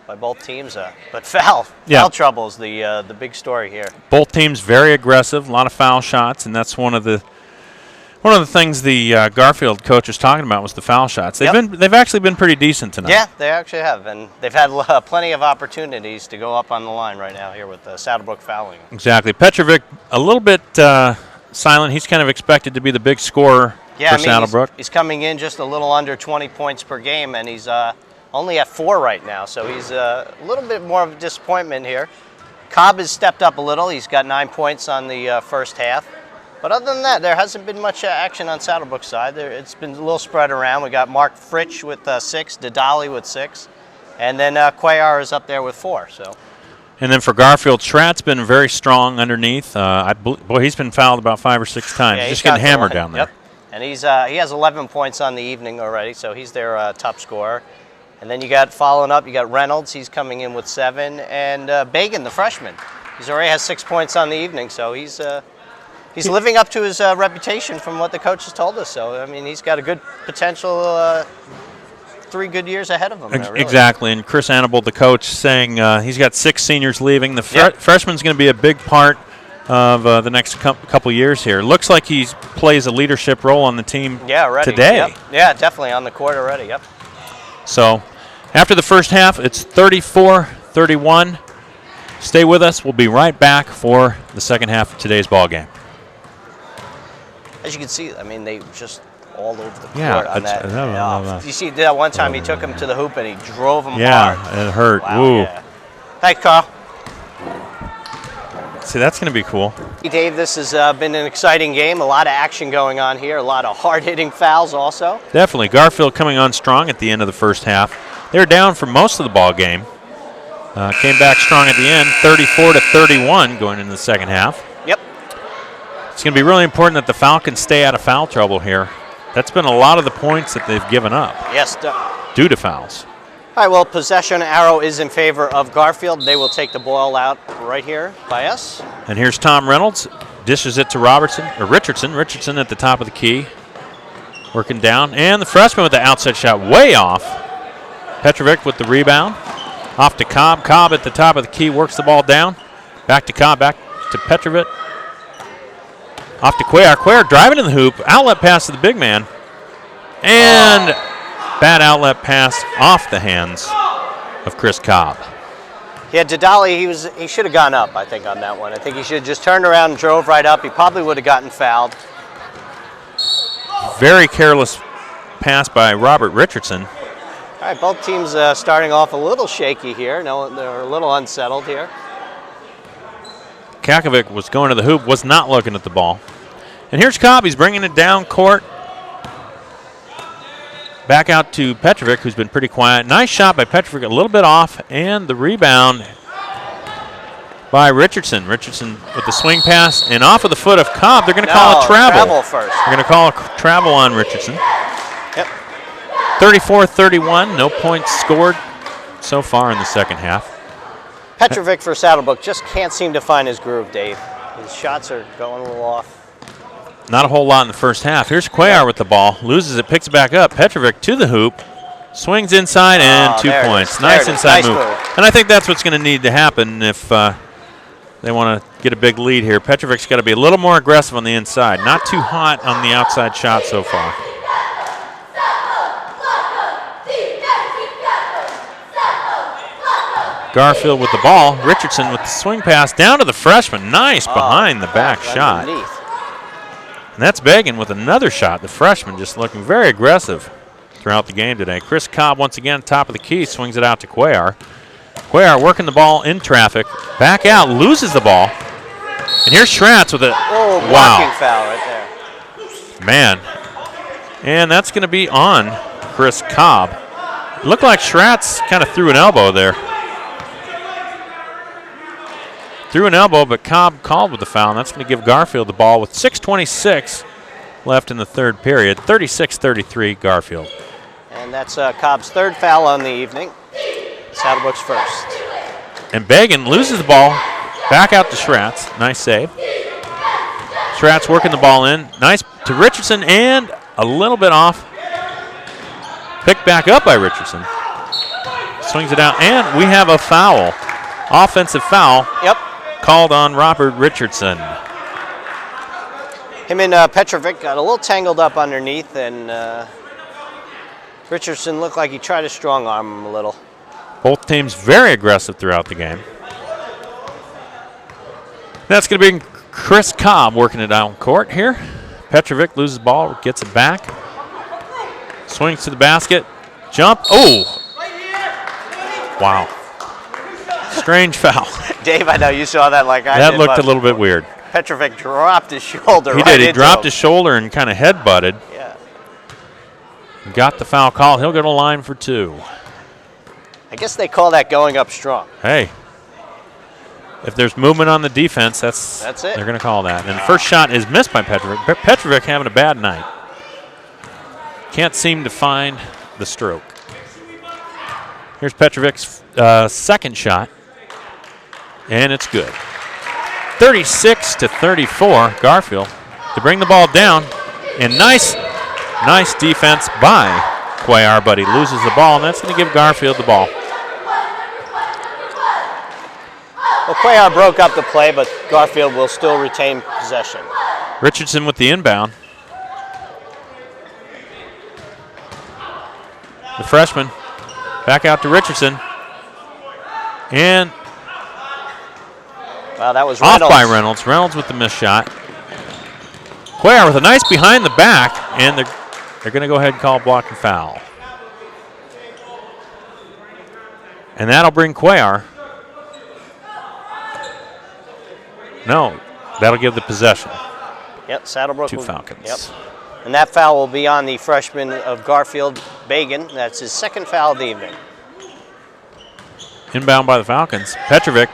by both teams. But foul trouble is the big story here. Both teams very aggressive, a lot of foul shots, and that's one of the things the Garfield coach was talking about was the foul shots. They've actually been pretty decent tonight. Yeah, they actually have, and they've had plenty of opportunities to go up on the line right now here with Saddlebrook fouling. Exactly. Petrovic a little bit silent. He's kind of expected to be the big scorer for Saddlebrook. He's coming in just a little under 20 points per game, and he's only at 4 right now, so he's a little bit more of a disappointment here. Cobb has stepped up a little. He's got 9 points on the first half. But other than that, there hasn't been much action on Saddlebrook's side. It's been a little spread around. We got Mark Fritsch with 6, Dadali with 6, and then Cuellar is up there with 4. So. And then for Garfield, Schratt's been very strong underneath. He's been fouled about 5 or 6 times. Yeah, just getting hammered down there. Yep. And he has 11 points on the evening already, so he's their top scorer. And then you got following up, you got Reynolds, he's coming in with 7, and Bagan, the freshman. He's already has 6 points on the evening, so he's living up to his reputation from what the coach has told us. So, I mean, he's got a good potential 3 good years ahead of him. There, really. Exactly, and Chris Annable, the coach, saying he's got 6 seniors leaving. The freshman's going to be a big part of the next couple years here. Looks like he plays a leadership role on the team today. Yep. Yeah, definitely on the court already, yep. So, after the first half, it's 34-31. Stay with us. We'll be right back for the second half of today's ball game. As you can see, I mean, they just all over the court on that. No. You see that one time he took him to the hoop and he drove him hard. Yeah, it hurt. Wow, Woo. yeah. Thanks, Carl. See, that's going to be cool. Dave, this has been an exciting game. A lot of action going on here. A lot of hard-hitting fouls also. Definitely. Garfield coming on strong at the end of the first half. They were down for most of the ball game. Came back strong at the end, 34-31 going into the second half. Yep. It's going to be really important that the Falcons stay out of foul trouble here. That's been a lot of the points that they've given up. Yes. Due to fouls. All right, well, possession arrow is in favor of Garfield. They will take the ball out right here by us. And here's Tom Reynolds. Dishes it to Richardson. Richardson at the top of the key. Working down. And the freshman with the outside shot way off. Petrovic with the rebound. Off to Cobb. Cobb at the top of the key works the ball down. Back to Cobb. Back to Petrovic. Off to Cuellar. Cuellar driving in the hoop. Outlet pass to the big man. And bad outlet pass off the hands of Chris Cobb. Yeah, Didali, he should have gone up, I think, on that one. I think he should have just turned around and drove right up. He probably would have gotten fouled. Very careless pass by Robert Richardson. All right, both teams starting off a little shaky here. No, they're a little unsettled here. Kakovic was going to the hoop, was not looking at the ball. And here's Cobb. He's bringing it down court. Back out to Petrovic, who's been pretty quiet. Nice shot by Petrovic, a little bit off, and the rebound by Richardson. Richardson with the swing pass, and off of the foot of Cobb. They're going to call a travel. Travel first. They're going to call a travel on Richardson. Yep. 34-31, no points scored so far in the second half. Petrovic for Saddlebrook just can't seem to find his groove, Dave. His shots are going a little off. Not a whole lot in the first half. Here's Cuellar with the ball. Loses it, picks it back up. Petrovic to the hoop. Swings inside and 2 points. Nice inside move. And I think that's what's going to need to happen if they want to get a big lead here. Petrovic's got to be a little more aggressive on the inside. Not too hot on the outside shot so far. Garfield with the ball. Richardson with the swing pass down to the freshman. Nice behind the back shot. And that's Bagan with another shot. The freshman just looking very aggressive throughout the game today. Chris Cobb once again top of the key, swings it out to Cuellar. Cuellar working the ball in traffic. Back out, loses the ball. And here's Schratz with a blocking foul right there. Man. And that's going to be on Chris Cobb. It looked like Schratz kind of threw an elbow there. Threw an elbow, but Cobb called with the foul, and that's going to give Garfield the ball with 6:26 left in the third period. 36-33, Garfield. And that's Cobb's third foul on the evening. Saddlebrook's first. And Bagan loses the ball. Back out to Schratz. Nice save. Schratz working the ball in. Nice to Richardson, and a little bit off. Picked back up by Richardson. Swings it out, and we have a foul. Offensive foul. Yep. Called on Robert Richardson. Him and Petrovic got a little tangled up underneath, and Richardson looked like he tried to strong arm him a little. Both teams very aggressive throughout the game. That's going to be Chris Cobb working it down court here. Petrovic loses the ball, gets it back. Swings to the basket. Jump. Oh! Wow. Strange foul. Dave, I know you saw that like I did. That looked a little bit weird. Petrovic dropped his shoulder. He did. He dropped his shoulder and kind of head-butted. Yeah. Got the foul call. He'll go to line for 2. I guess they call that going up strong. Hey. If there's movement on the defense, that's it. They're going to call that. And the first shot is missed by Petrovic. Petrovic having a bad night. Can't seem to find the stroke. Here's Petrovic's second shot, and it's good. 36-34, Garfield to bring the ball down, and nice defense by Cuellar, but he loses the ball, and that's going to give Garfield the ball. Well, Cuellar broke up the play, but Garfield will still retain possession. Richardson with the inbound. The freshman back out to Richardson. And wow, that was off Reynolds. by Reynolds. Reynolds with the missed shot. Cuellar with a nice behind the back, and they're going to go ahead and call block and foul. And that'll bring Cuellar. No, that'll give the possession. Yep, Saddlebrook. To Falcons. Yep. And that foul will be on the freshman of Garfield, Bagan. That's his second foul of the evening. Inbound by the Falcons. Petrovic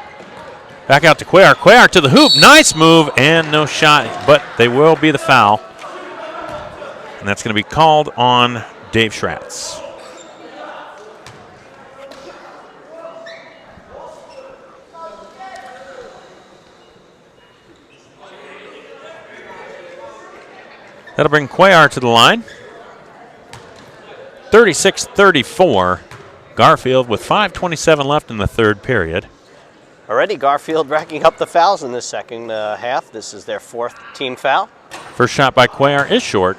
back out to Cuellar. Cuellar to the hoop. Nice move and no shot, but they will be the foul. And that's going to be called on Dave Schratz. That'll bring Cuellar to the line. 36-34. Garfield with 5:27 left in the third period. Already Garfield racking up the fouls in this second half. This is their fourth team foul. First shot by Cuellar is short.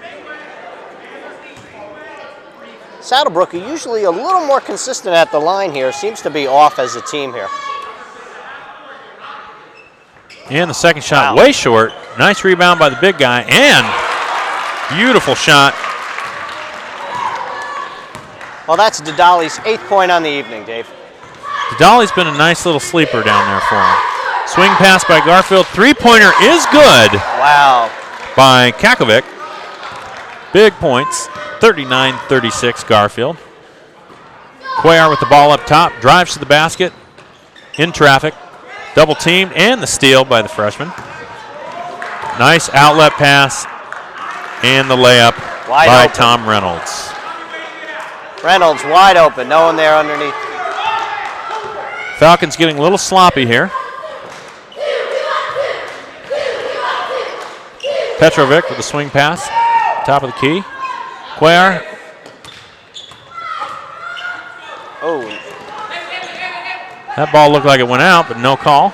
Saddlebrook are usually a little more consistent at the line here. Seems to be off as a team here. And the second shot way short. Nice rebound by the big guy, and beautiful shot. Well, that's Didali's 8th point on the evening, Dave. Didali's been a nice little sleeper down there for him. Swing pass by Garfield. Three-pointer is good. Wow. By Kakovic. Big points. 39-36 Garfield. Cuellar with the ball up top. Drives to the basket. In traffic. Double teamed, and the steal by the freshman. Nice outlet pass. And the layup by Tom Reynolds. Reynolds wide open, no one there underneath. Falcons getting a little sloppy here. Petrovic with the swing pass, top of the key. Cuellar. Oh. That ball looked like it went out, but no call.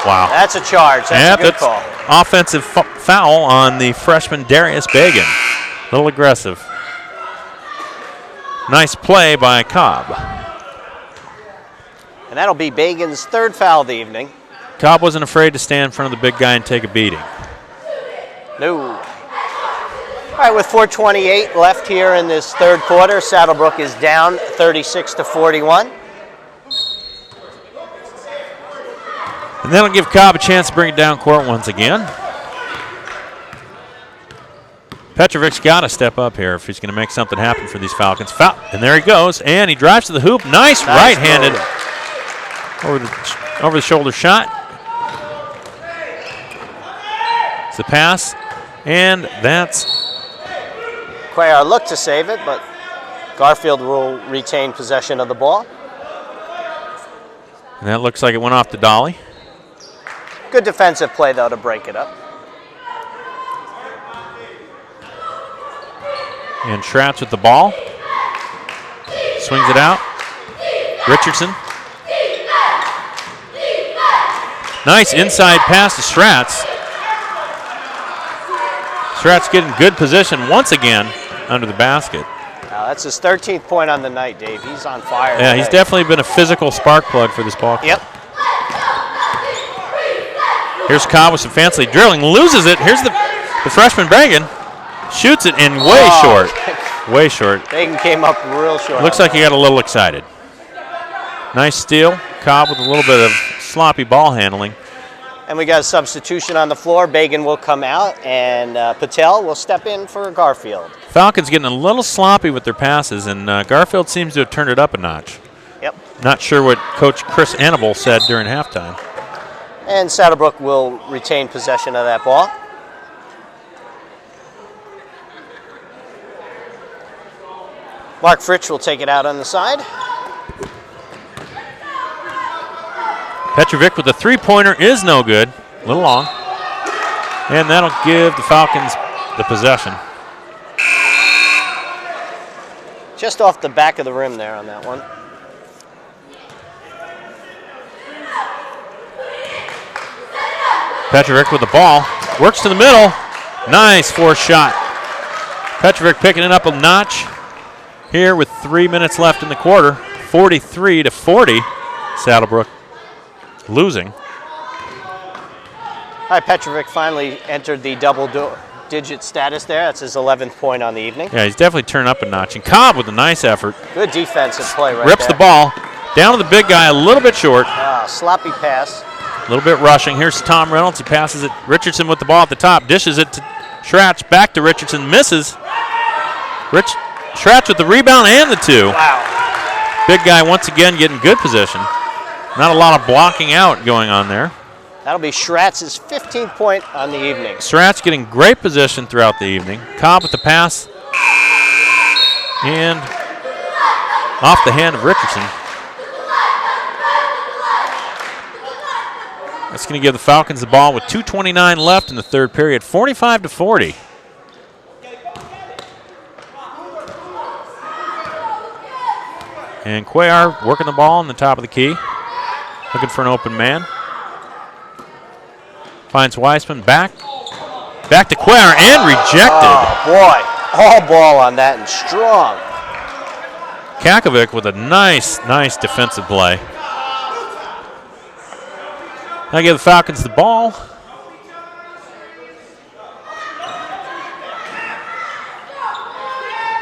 Wow. That's a charge. That's a good call. Offensive foul on the freshman Darius Bagan. A little aggressive. Nice play by Cobb. And that'll be Bagan's third foul of the evening. Cobb wasn't afraid to stand in front of the big guy and take a beating. No. All right, with 4:28 left here in this third quarter, Saddlebrook is down 36-41. And that'll give Cobb a chance to bring it down court once again. Petrovic's got to step up here if he's going to make something happen for these Falcons. And there he goes, and he drives to the hoop. Nice right-handed over the shoulder shot. It's the pass, and that's... Cuellar looked to save it, but Garfield will retain possession of the ball. And that looks like it went off to Dolly. Good defensive play, though, to break it up. And Schratz with the ball. Swings it out. Richardson. Nice inside pass to Schratz. Schratz getting good position once again under the basket. Now, that's his 13th point on the night, Dave. He's on fire. Yeah, he's definitely been a physical spark plug for this ball club. Yep. Here's Cobb with some fancy drilling. Loses it. Here's the freshman Bagan. Shoots it in way short. Way short. Bagan came up real short. Looks like he got a little excited. Nice steal. Cobb with a little bit of sloppy ball handling. And we got a substitution on the floor. Bagan will come out, and Patel will step in for Garfield. Falcons getting a little sloppy with their passes, and Garfield seems to have turned it up a notch. Yep. Not sure what Coach Chris Annable said during halftime. And Saddlebrook will retain possession of that ball. Mark Fritsch will take it out on the side. Petrovic with the three-pointer is no good. A little long. And that'll give the Falcons the possession. Just off the back of the rim there on that one. Petrovic with the ball. Works to the middle. Nice forced shot. Petrovic picking it up a notch here with 3 minutes left in the quarter. 43-40. Saddlebrook losing. Hi, Petrovic finally entered the double-digit status there. That's his 11th point on the evening. Yeah, he's definitely turned up a notch. And Cobb with a nice effort. Good defensive play right Rips there. the ball. Down to the big guy, a little bit short. Sloppy pass. A little bit rushing. Here's Tom Reynolds. He passes it. Richardson with the ball at the top. Dishes it to Schratz. Back to Richardson. Misses. Schratz with the rebound and the two. Wow. Big guy once again getting good position. Not a lot of blocking out going on there. That'll be Schratz's 15th point on the evening. Schratz getting great position throughout the evening. Cobb with the pass. And off the hand of Richardson. That's going to give the Falcons the ball with 2:29 left in the third period, 45-40. And Cuellar working the ball on the top of the key, looking for an open man. Finds Weissman back to Cuellar and rejected. Oh boy, all ball on that and strong. Kakovic with a nice defensive play. Now give the Falcons the ball.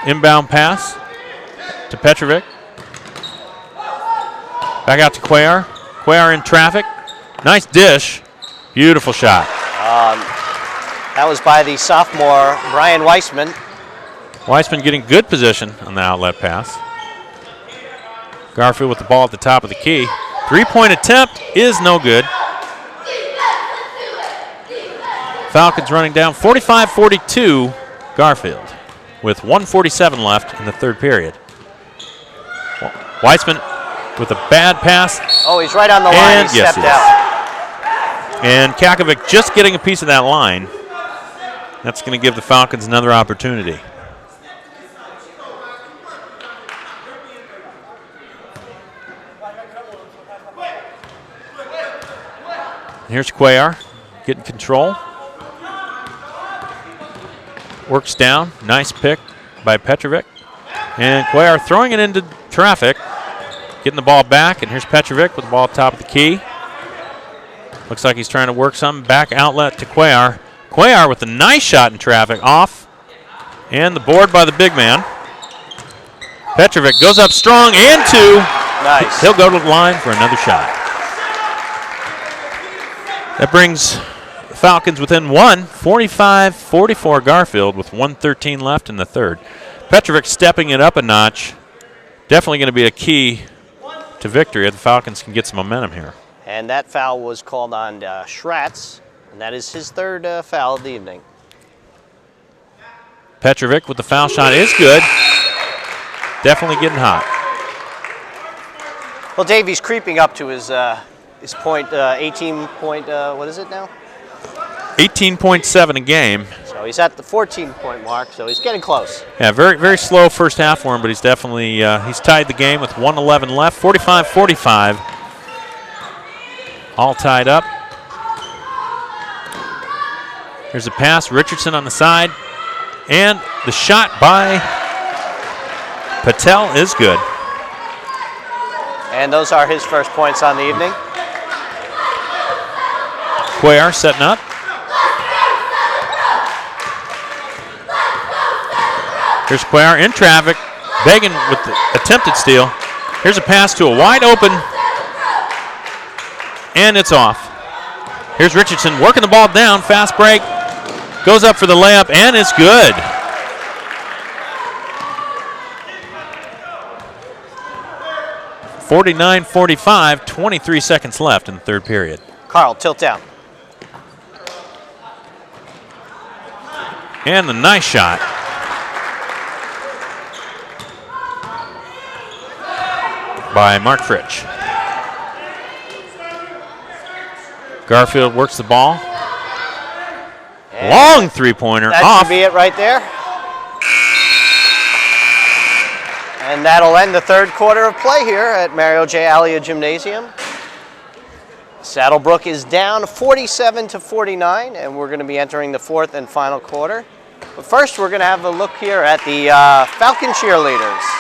Inbound pass to Petrovic. Back out to Cuellar. Cuellar in traffic. Nice dish. Beautiful shot. That was by the sophomore, Brian Weissman. Weissman getting good position on the outlet pass. Garfield with the ball at the top of the key. Three-point attempt is no good. Falcons running down 45-42 Garfield with 1:47 left in the third period. Weissman with a bad pass. Oh, he's right on the line. He yes, stepped out. And Kakovic just getting a piece of that line. That's going to give the Falcons another opportunity. Here's Cuellar getting control. Works down. Nice pick by Petrovic. And Cuellar throwing it into traffic. Getting the ball back. And here's Petrovic with the ball top of the key. Looks like he's trying to work something. Back outlet to Cuellar. Cuellar with a nice shot in traffic. Off. And the board by the big man. Petrovic goes up strong and two. Nice. He'll go to the line for another shot. That brings the Falcons within one, 45-44 Garfield with 1:13 left in the third. Petrovic stepping it up a notch. Definitely going to be a key to victory if the Falcons can get some momentum here. And that foul was called on Schratz, and that is his third foul of the evening. Petrovic with the foul shot is good. Definitely getting hot. Well, Davey's creeping up to his point, 18 point, what is it now? 18.7 a game. So he's at the 14-point mark, so he's getting close. Yeah, very slow first half for him, but he's definitely, he's tied the game with 1:11 left, 45-45. All tied up. Here's a pass, Richardson on the side, and the shot by Patel is good. And those are his first points on the evening. Cuellar setting up. Here's Cuellar in traffic, begging with the attempted steal. Here's a pass to a wide open, and it's off. Here's Richardson working the ball down, fast break, goes up for the layup, and it's good. (49-45), 23 seconds left in the third period. Carl, tilt down. And the nice shot. by Mark Fritsch. Garfield works the ball. And long three-pointer that off. should be it right there. And that'll end the third quarter of play here at Mario J. Alia Gymnasium. Saddlebrook is down 47-49, and we're going to be entering the fourth and final quarter. But first, we're going to have a look here at the Falcon cheerleaders.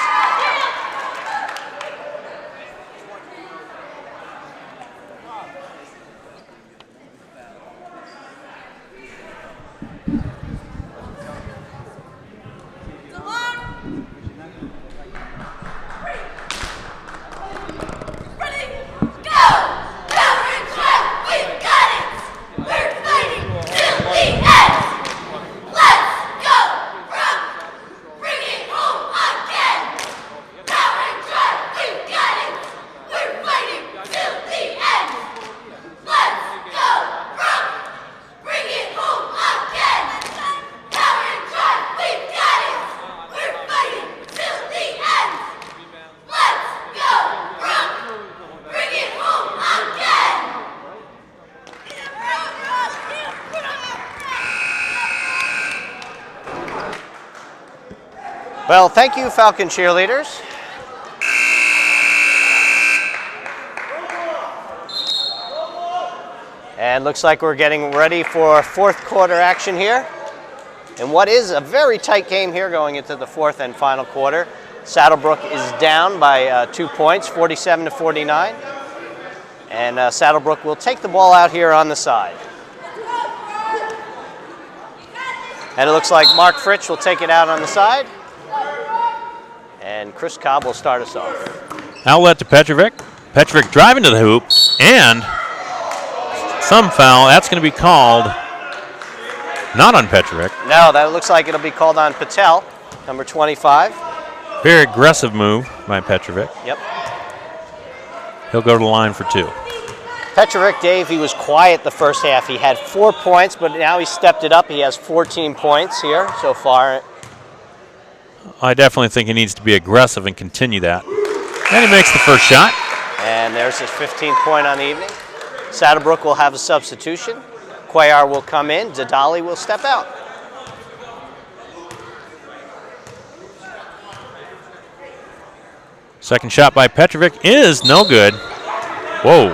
Well, thank you, Falcon cheerleaders. And looks like we're getting ready for fourth quarter action here. And what is a very tight game here going into the fourth and final quarter. Saddlebrook is down by 2 points, 47-49. And Saddlebrook will take the ball out here on the side. And it looks like Mark Fritsch will take it out on the side. And Chris Cobb will start us off. Outlet to Petrovic. Petrovic driving to the hoop, and some foul. That's going to be called not on Petrovic. No, that looks like it'll be called on Patel, number 25. Very aggressive move by Petrovic. Yep. He'll go to the line for two. Petrovic, Dave, he was quiet the first half. He had 4 points, but now he stepped it up. He has 14 points here so far. I definitely think he needs to be aggressive and continue that. And he makes the first shot. And there's his 15th point on the evening. Saddlebrook will have a substitution. Cuellar will come in. Dadali will step out. Second shot by Petrovic is no good. Whoa.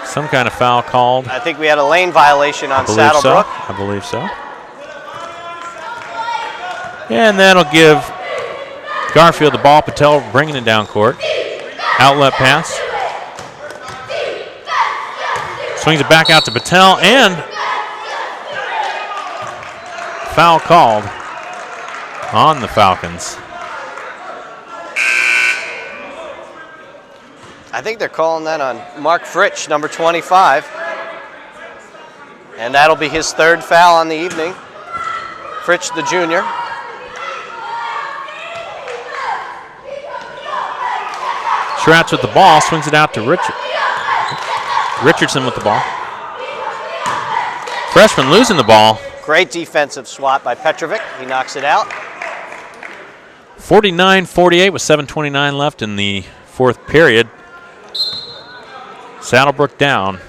Some kind of foul called. I think we had a lane violation on Saddlebrook. I believe so. And that'll give Garfield the ball. Patel bringing it down court. Outlet pass. Swings it back out to Patel, and foul called on the Falcons. I think they're calling that on Mark Fritsch, number 25. And that'll be his third foul on the evening. Fritsch, the junior. Schratz with the ball, swings it out to Richardson with the ball. Freshman losing the ball. Great defensive swat by Petrovic. He knocks it out. 49-48 with 7:29 left in the fourth period. Saddlebrook down.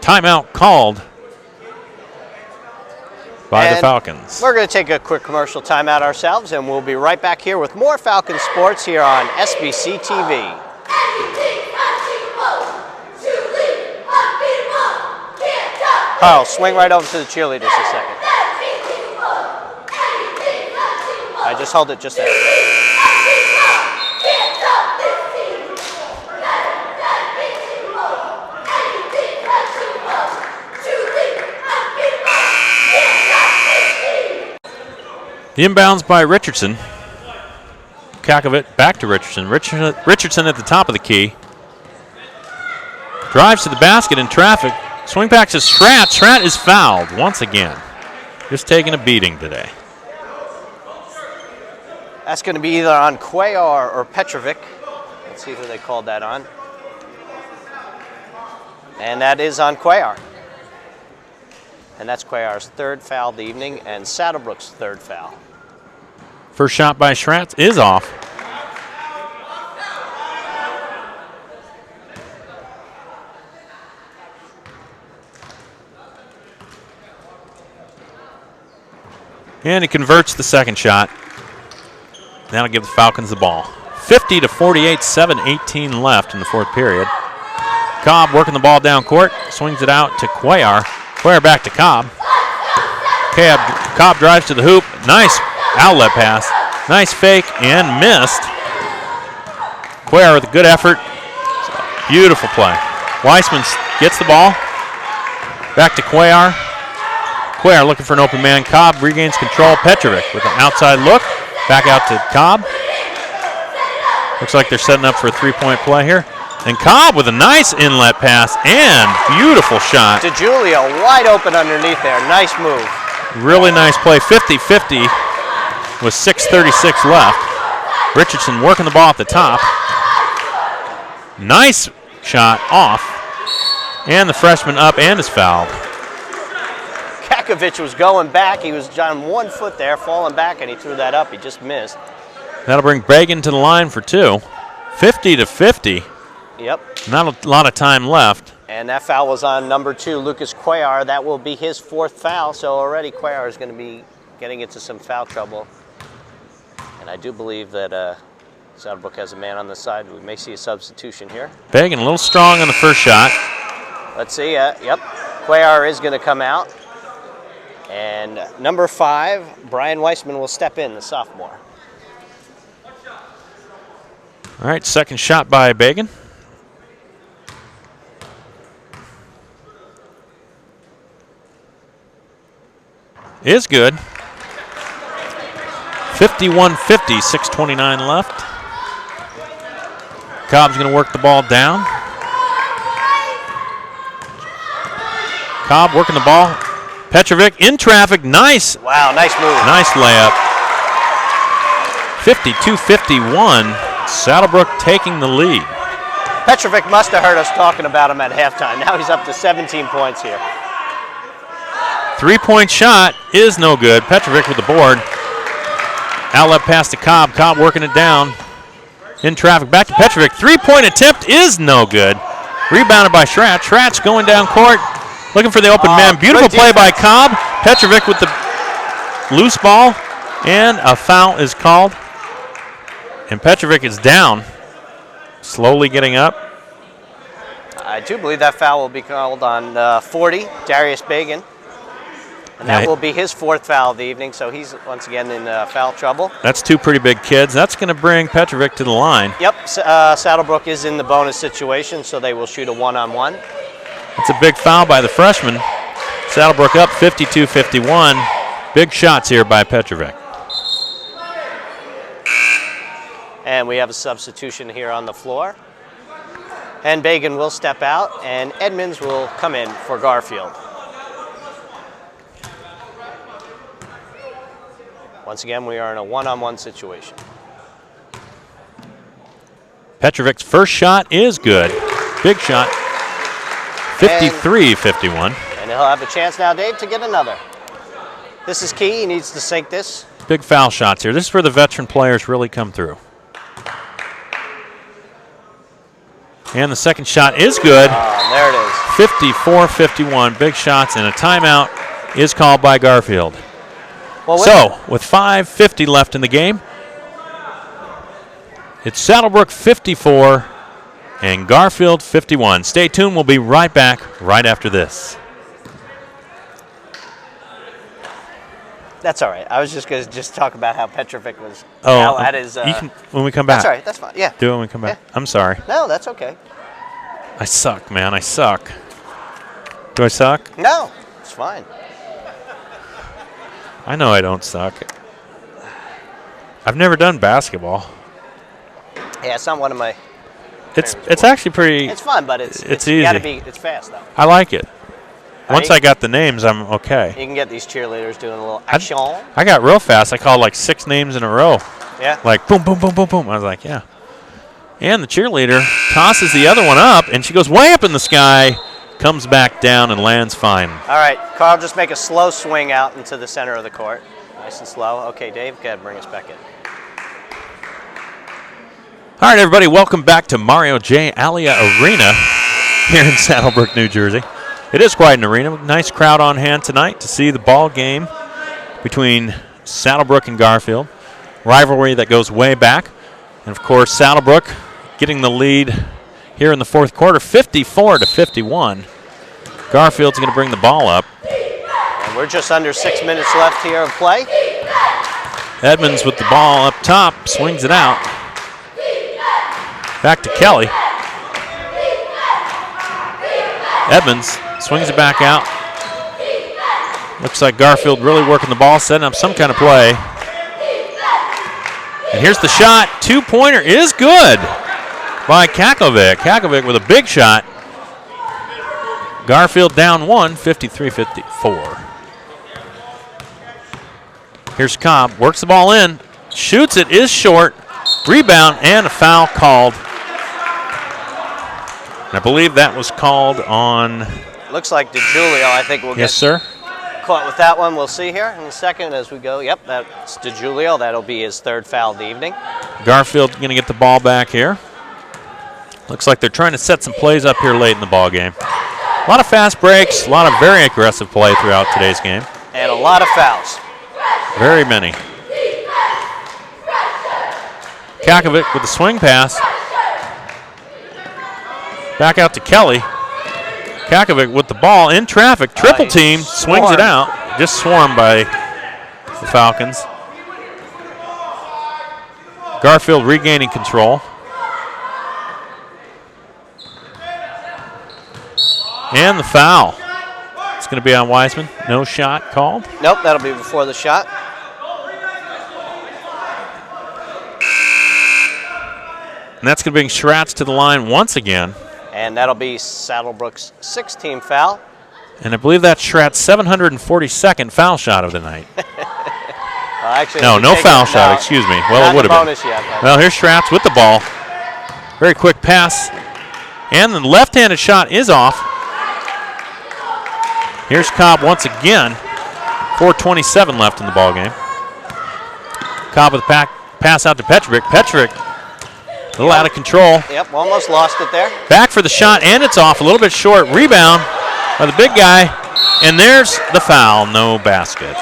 Timeout called by the Falcons. We're going to take a quick commercial timeout ourselves, and we'll be right back here with more Falcon sports here on SBC TV. Carl, swing right over to the cheerleaders a second. I just hold it just there. The inbounds by Richardson. Kakovic back to Richardson. Richardson at the top of the key. Drives to the basket in traffic. Swing back to Schratt. Schratt is fouled once again. Just taking a beating today. That's going to be either on Cuellar or Petrovic. Let's see who they called that on. And that is on Cuellar. And that's Cuellar's third foul of the evening and Saddlebrook's third foul. First shot by Schratz is off. And he converts the second shot. That'll give the Falcons the ball. 50-48, 7:18 left in the fourth period. Cobb working the ball down court, swings it out to Cuellar. Cuellar back to Cobb. Cobb drives to the hoop. Nice outlet pass. Nice fake and missed. Cuellar with a good effort. Beautiful play. Weissman gets the ball. Back to Cuellar. Cuellar looking for an open man. Cobb regains control. Petrovic with an outside look. Back out to Cobb. Looks like they're setting up for a three-point play here. And Cobb with a nice inlet pass and beautiful shot. DeJulia wide open underneath there. Nice move. Really nice play. 50-50 with 6:36 left. Richardson working the ball at the top. Nice shot off. And the freshman up and is fouled. Kakovic was going back. He was on 1 foot there, falling back, and he threw that up. He just missed. That'll bring Bagan to the line for two. 50-50. Yep. Not a lot of time left. And that foul was on number 2, Lucas Cuellar. That will be his 4th foul, so already Cuellar is going to be getting into some foul trouble. And I do believe that Saddlebrook has a man on the side. We may see a substitution here. Bagan a little strong on the first shot. Let's see. Yep. Cuellar is going to come out. And number 5, Brian Weissman will step in, the sophomore. All right, second shot by Bagan. Is good. 51-50, 6:29 left. Cobb's going to work the ball down. Cobb working the ball. Petrovic in traffic. Nice. Wow, nice move. Nice layup. 52-51. Saddlebrook taking the lead. Petrovic must have heard us talking about him at halftime. Now he's up to 17 points here. Three-point shot is no good. Petrovic with the board. Outlet pass to Cobb. Cobb working it down. In traffic. Back to Petrovic. Three-point attempt is no good. Rebounded by Schratz. Schratz going down court. Looking for the open man. Beautiful play by Cobb. Petrovic with the loose ball. And a foul is called. And Petrovic is down. Slowly getting up. I do believe that foul will be called on 40, Darius Bagan. And that will be his 4th foul of the evening, so he's once again in foul trouble. That's two pretty big kids. That's going to bring Petrovic to the line. Yep, Saddlebrook is in the bonus situation, so they will shoot a one-on-one. It's a big foul by the freshman. Saddlebrook up 52-51. Big shots here by Petrovic. And we have a substitution here on the floor. And Bagan will step out, and Edmonds will come in for Garfield. Once again, we are in a one-on-one situation. Petrovic's first shot is good. Big shot. 53-51. And he'll have a chance now, Dave, to get another. This is key. He needs to sink this. Big foul shots here. This is where the veteran players really come through. And the second shot is good. There it is. 54-51. Big shots, and a timeout is called by Garfield. Well, so, with 5:50 left in the game, it's Saddlebrook 54 and Garfield 51. Stay tuned. We'll be right back right after this. That's all right. I was just going to talk about how Petrovic was at his... you can, when we come back. That's all right. That's fine. Yeah. Do it when we come back. Yeah. I'm sorry. No, that's okay. I suck, man. I suck. Do I suck? No, it's fine. I know I don't suck. I've never done basketball. Yeah, it's not one of my... It's actually pretty... It's fun, but it's easy. It's fast, though. I like it. Once I got the names, I'm okay. You can get these cheerleaders doing a little action. I got real fast. I called like 6 names in a row. Yeah. Like boom, boom, boom, boom, boom. I was like, yeah. And the cheerleader tosses the other one up, and she goes way up in the sky, comes back down, and lands fine. All right, Carl, just make a slow swing out into the center of the court. Nice and slow. Okay, Dave, go ahead, bring us back in. All right, everybody, welcome back to Mario J. Alia Arena here in Saddlebrook, New Jersey. It is quite an arena. Nice crowd on hand tonight to see the ball game between Saddlebrook and Garfield. Rivalry that goes way back. And, of course, Saddlebrook getting the lead here in the fourth quarter, 54-51. Garfield's going to bring the ball up. And we're just under 6 minutes left here of play. Edmonds with the ball up top, swings it out. Back to Kelly. Edmonds swings it back out. Looks like Garfield really working the ball, setting up some kind of play. And here's the shot. Two-pointer is good by Kakovic. Kakovic with a big shot. Garfield down one, 53-54. Here's Cobb, works the ball in, shoots it, is short, rebound, and a foul called. And I believe that was called on... Looks like DeJulio, I think we'll yes, get sir. Caught with that one. We'll see here in a second as we go. Yep, that's DeJulio. That'll be his third foul of the evening. Garfield going to get the ball back here. Looks like they're trying to set some plays up here late in the ball game. A lot of fast breaks, a lot of very aggressive play throughout today's game. And a lot of fouls. Very many. Kakovic with the swing pass. Back out to Kelly. Kakovic with the ball in traffic. Triple team, swings it out. Just swarmed by the Falcons. Garfield regaining control. And the foul. It's going to be on Wiseman. No shot called. Nope, that'll be before the shot. And that's going to bring Schratz to the line once again. And that'll be Saddlebrook's 6th-team foul. And I believe that's Schratz's 742nd foul shot of the night. Actually, no foul shot, excuse me. Well, it would have been. Yet, well, here's Schratz with the ball. Very quick pass. And the left-handed shot is off. Here's Cobb once again. 4:27 left in the ball game. Cobb with the pass out to Petrovic. Petrovic, a little out of control. Yep, almost lost it there. Back for the shot, and it's off. A little bit short. Rebound by the big guy. And there's the foul. No basket.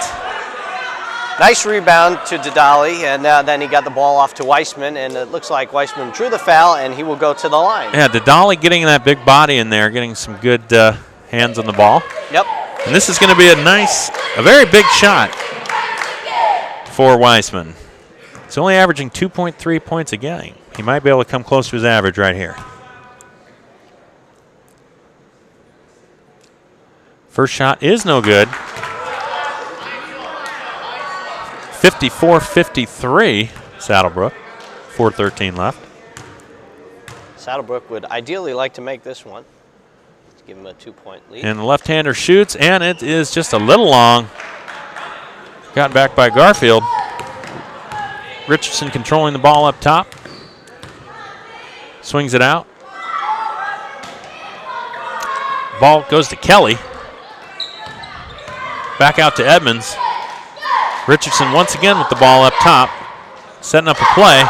Nice rebound to Didali, and then he got the ball off to Weissman, and it looks like Weissman drew the foul, and he will go to the line. Yeah, Didali getting that big body in there, getting some good hands on the ball. Yep. And this is going to be a very big shot for Weissman. He's only averaging 2.3 points a game. He might be able to come close to his average right here. First shot is no good. 54-53, Saddlebrook. 4:13 left. Saddlebrook would ideally like to make this one. Let's give him a 2-point lead. And the left-hander shoots, and it is just a little long. Got back by Garfield. Richardson controlling the ball up top. Swings it out. Ball goes to Kelly. Back out to Edmonds. Richardson once again with the ball up top. Setting up a play.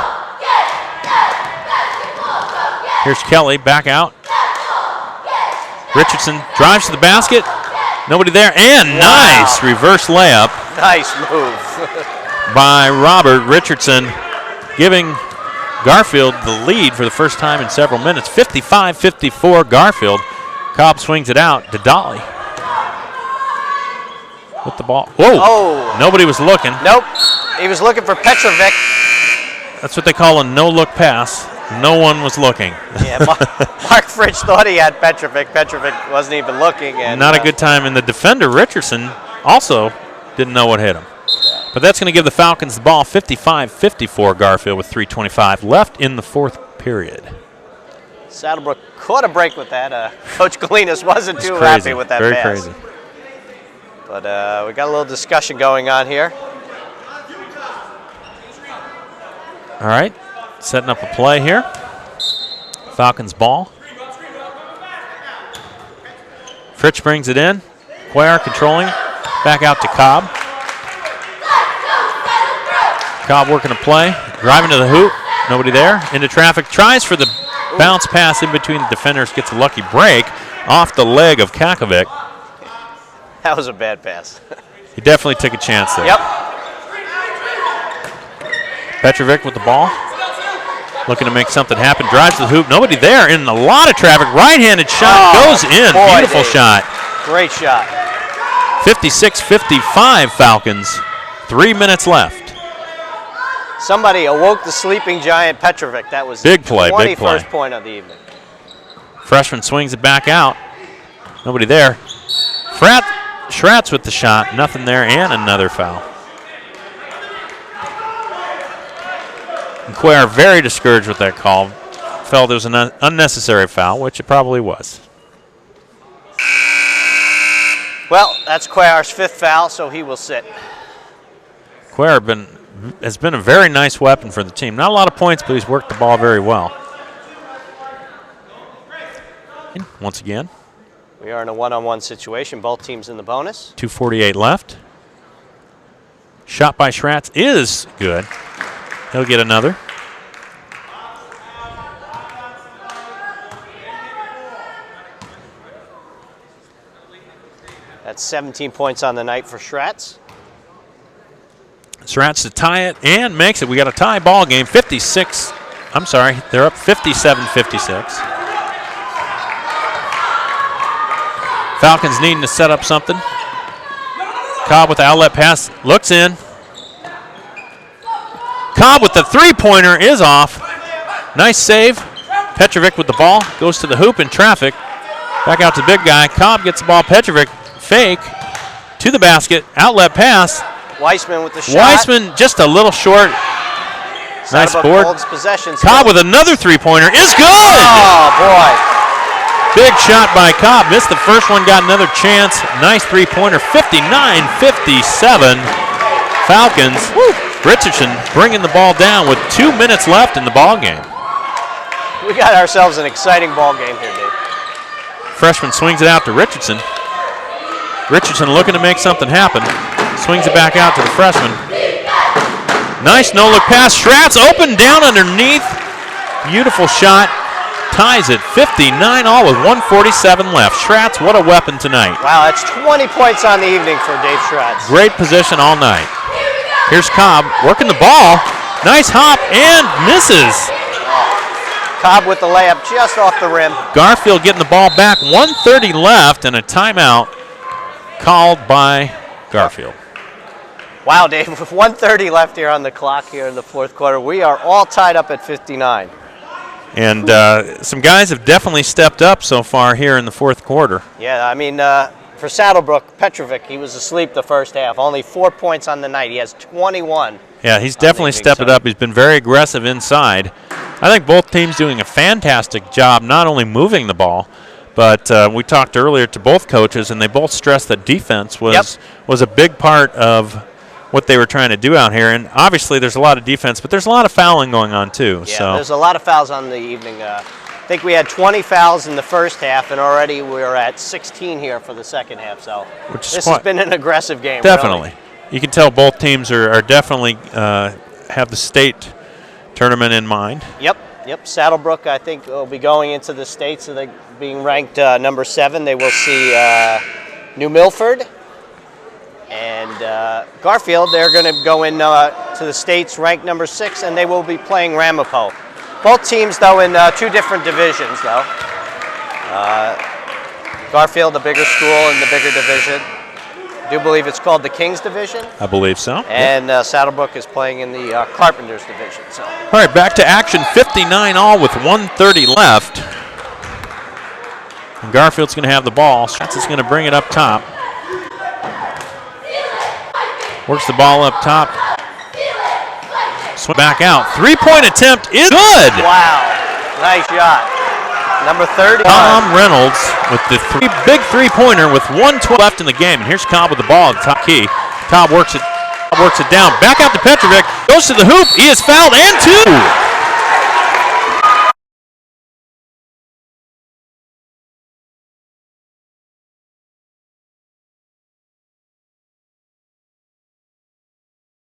Here's Kelly back out. Richardson drives to the basket. Nobody there. And nice reverse layup. Nice move. By Robert Richardson, giving Garfield the lead for the first time in several minutes. 55-54 Garfield. Cobb swings it out to Dolly. With the ball. Whoa. Oh. Nobody was looking. Nope. He was looking for Petrovic. That's what they call a no-look pass. No one was looking. Yeah, Mark Fritsch thought he had Petrovic. Petrovic wasn't even looking. And, not a good time. And the defender, Richardson, also didn't know what hit him. But that's going to give the Falcons the ball. 55-54 Garfield with 3:25 left in the fourth period. Saddlebrook caught a break with that. Coach Galinas wasn't too crazy. Happy with that Very pass. crazy. But we got a little discussion going on here. All right, setting up a play here. Falcons ball. Fritsch brings it in. Cuellar controlling it. Back out to Cobb. Cobb working a play. Driving to the hoop. Nobody there. Into traffic. Tries for the bounce pass in between the defenders. Gets a lucky break off the leg of Kakovic. That was a bad pass. He definitely took a chance there. Yep. Petrovic with the ball. Looking to make something happen. Drives to the hoop. Nobody there. In a lot of traffic. Right-handed shot goes in. Boy, beautiful Dave. shot. Great shot. 56-55 Falcons. 3 minutes left. Somebody awoke the sleeping giant Petrovic. That was Big play, the big play. 21st point of the evening. Freshman swings it back out. Nobody there. Schratz with the shot. Nothing there, and another foul. And Cuellar very discouraged with that call. Felt it was an unnecessary foul, which it probably was. Well, that's Cuellar's 5th foul, so he will sit. Cuellar has been a very nice weapon for the team. Not a lot of points, but he's worked the ball very well. And once again, We are in a one-on-one situation. Both teams in the bonus. 2:48 left. Shot by Schratz is good. He'll get another. That's 17 points on the night for Schratz. Schratz to tie it and makes it. We got a tie ball game. 56. I'm sorry, they're up 57-56. Falcons needing to set up something. Cobb with the outlet pass, looks in. Cobb with the three-pointer is off. Nice save. Petrovic with the ball, goes to the hoop in traffic. Back out to the big guy. Cobb gets the ball. Petrovic fake to the basket. Outlet pass. Weissman with the shot. Weissman just a little short. Nice board. Holds possession. Cobb with another three-pointer is good. Oh, boy. Big shot by Cobb. Missed the first one, got another chance. Nice three-pointer. 59-57 Falcons. Woo. Richardson bringing the ball down with 2 minutes left in the ball game. We got ourselves an exciting ball game here, Dave. Freshman swings it out to Richardson. Richardson looking to make something happen. Swings it back out to the freshman. Nice no-look pass. Schratz open down underneath. Beautiful shot. Ties it 59 all with 1:47 left. Schratz, what a weapon tonight. Wow, that's 20 points on the evening for Dave Schratz. Great position all night. Here's Cobb working the ball. Nice hop and misses. Cobb with the layup just off the rim. Garfield getting the ball back. 1:30 left and a timeout called by Garfield. Wow, Dave, with 1:30 left here on the clock here in the fourth quarter, we are all tied up at 59. And some guys have definitely stepped up so far here in the fourth quarter. Yeah, I mean, for Saddlebrook, Petrovic, he was asleep the first half. Only 4 points on the night. He has 21. Yeah, he's definitely stepped it up. He's been very aggressive inside. I think both teams doing a fantastic job not only moving the ball, but we talked earlier to both coaches, and they both stressed that defense was a big part of what they were trying to do out here. And obviously there's a lot of defense, but there's a lot of fouling going on too. Yeah, so there's a lot of fouls on the evening. I think we had 20 fouls in the first half, and already we're at 16 here for the second half. So this has been an aggressive game. Definitely. Really. You can tell both teams are definitely have the state tournament in mind. Yep. Saddlebrook, I think, will be going into the state, so they're being ranked number 7. They will see New Milford. And Garfield, they're going to go in to the states ranked number 6, and they will be playing Ramapo. Both teams, though, in 2 different divisions, though. Garfield, the bigger school in the bigger division. I do believe it's called the Kings Division. I believe so. And Saddlebrook is playing in the Carpenters Division. So. All right, back to action. 59 all with 1:30 left. And Garfield's going to have the ball. Schratz is going to bring it up top. Works the ball up top. Swing back out. Three-point attempt is good. Wow. Nice shot. Number 30. Tom Reynolds with the big three-pointer with 1:12 left in the game. And here's Cobb with the ball at the top key. Cobb works it down. Back out to Petrovic. Goes to the hoop. He is fouled and 2.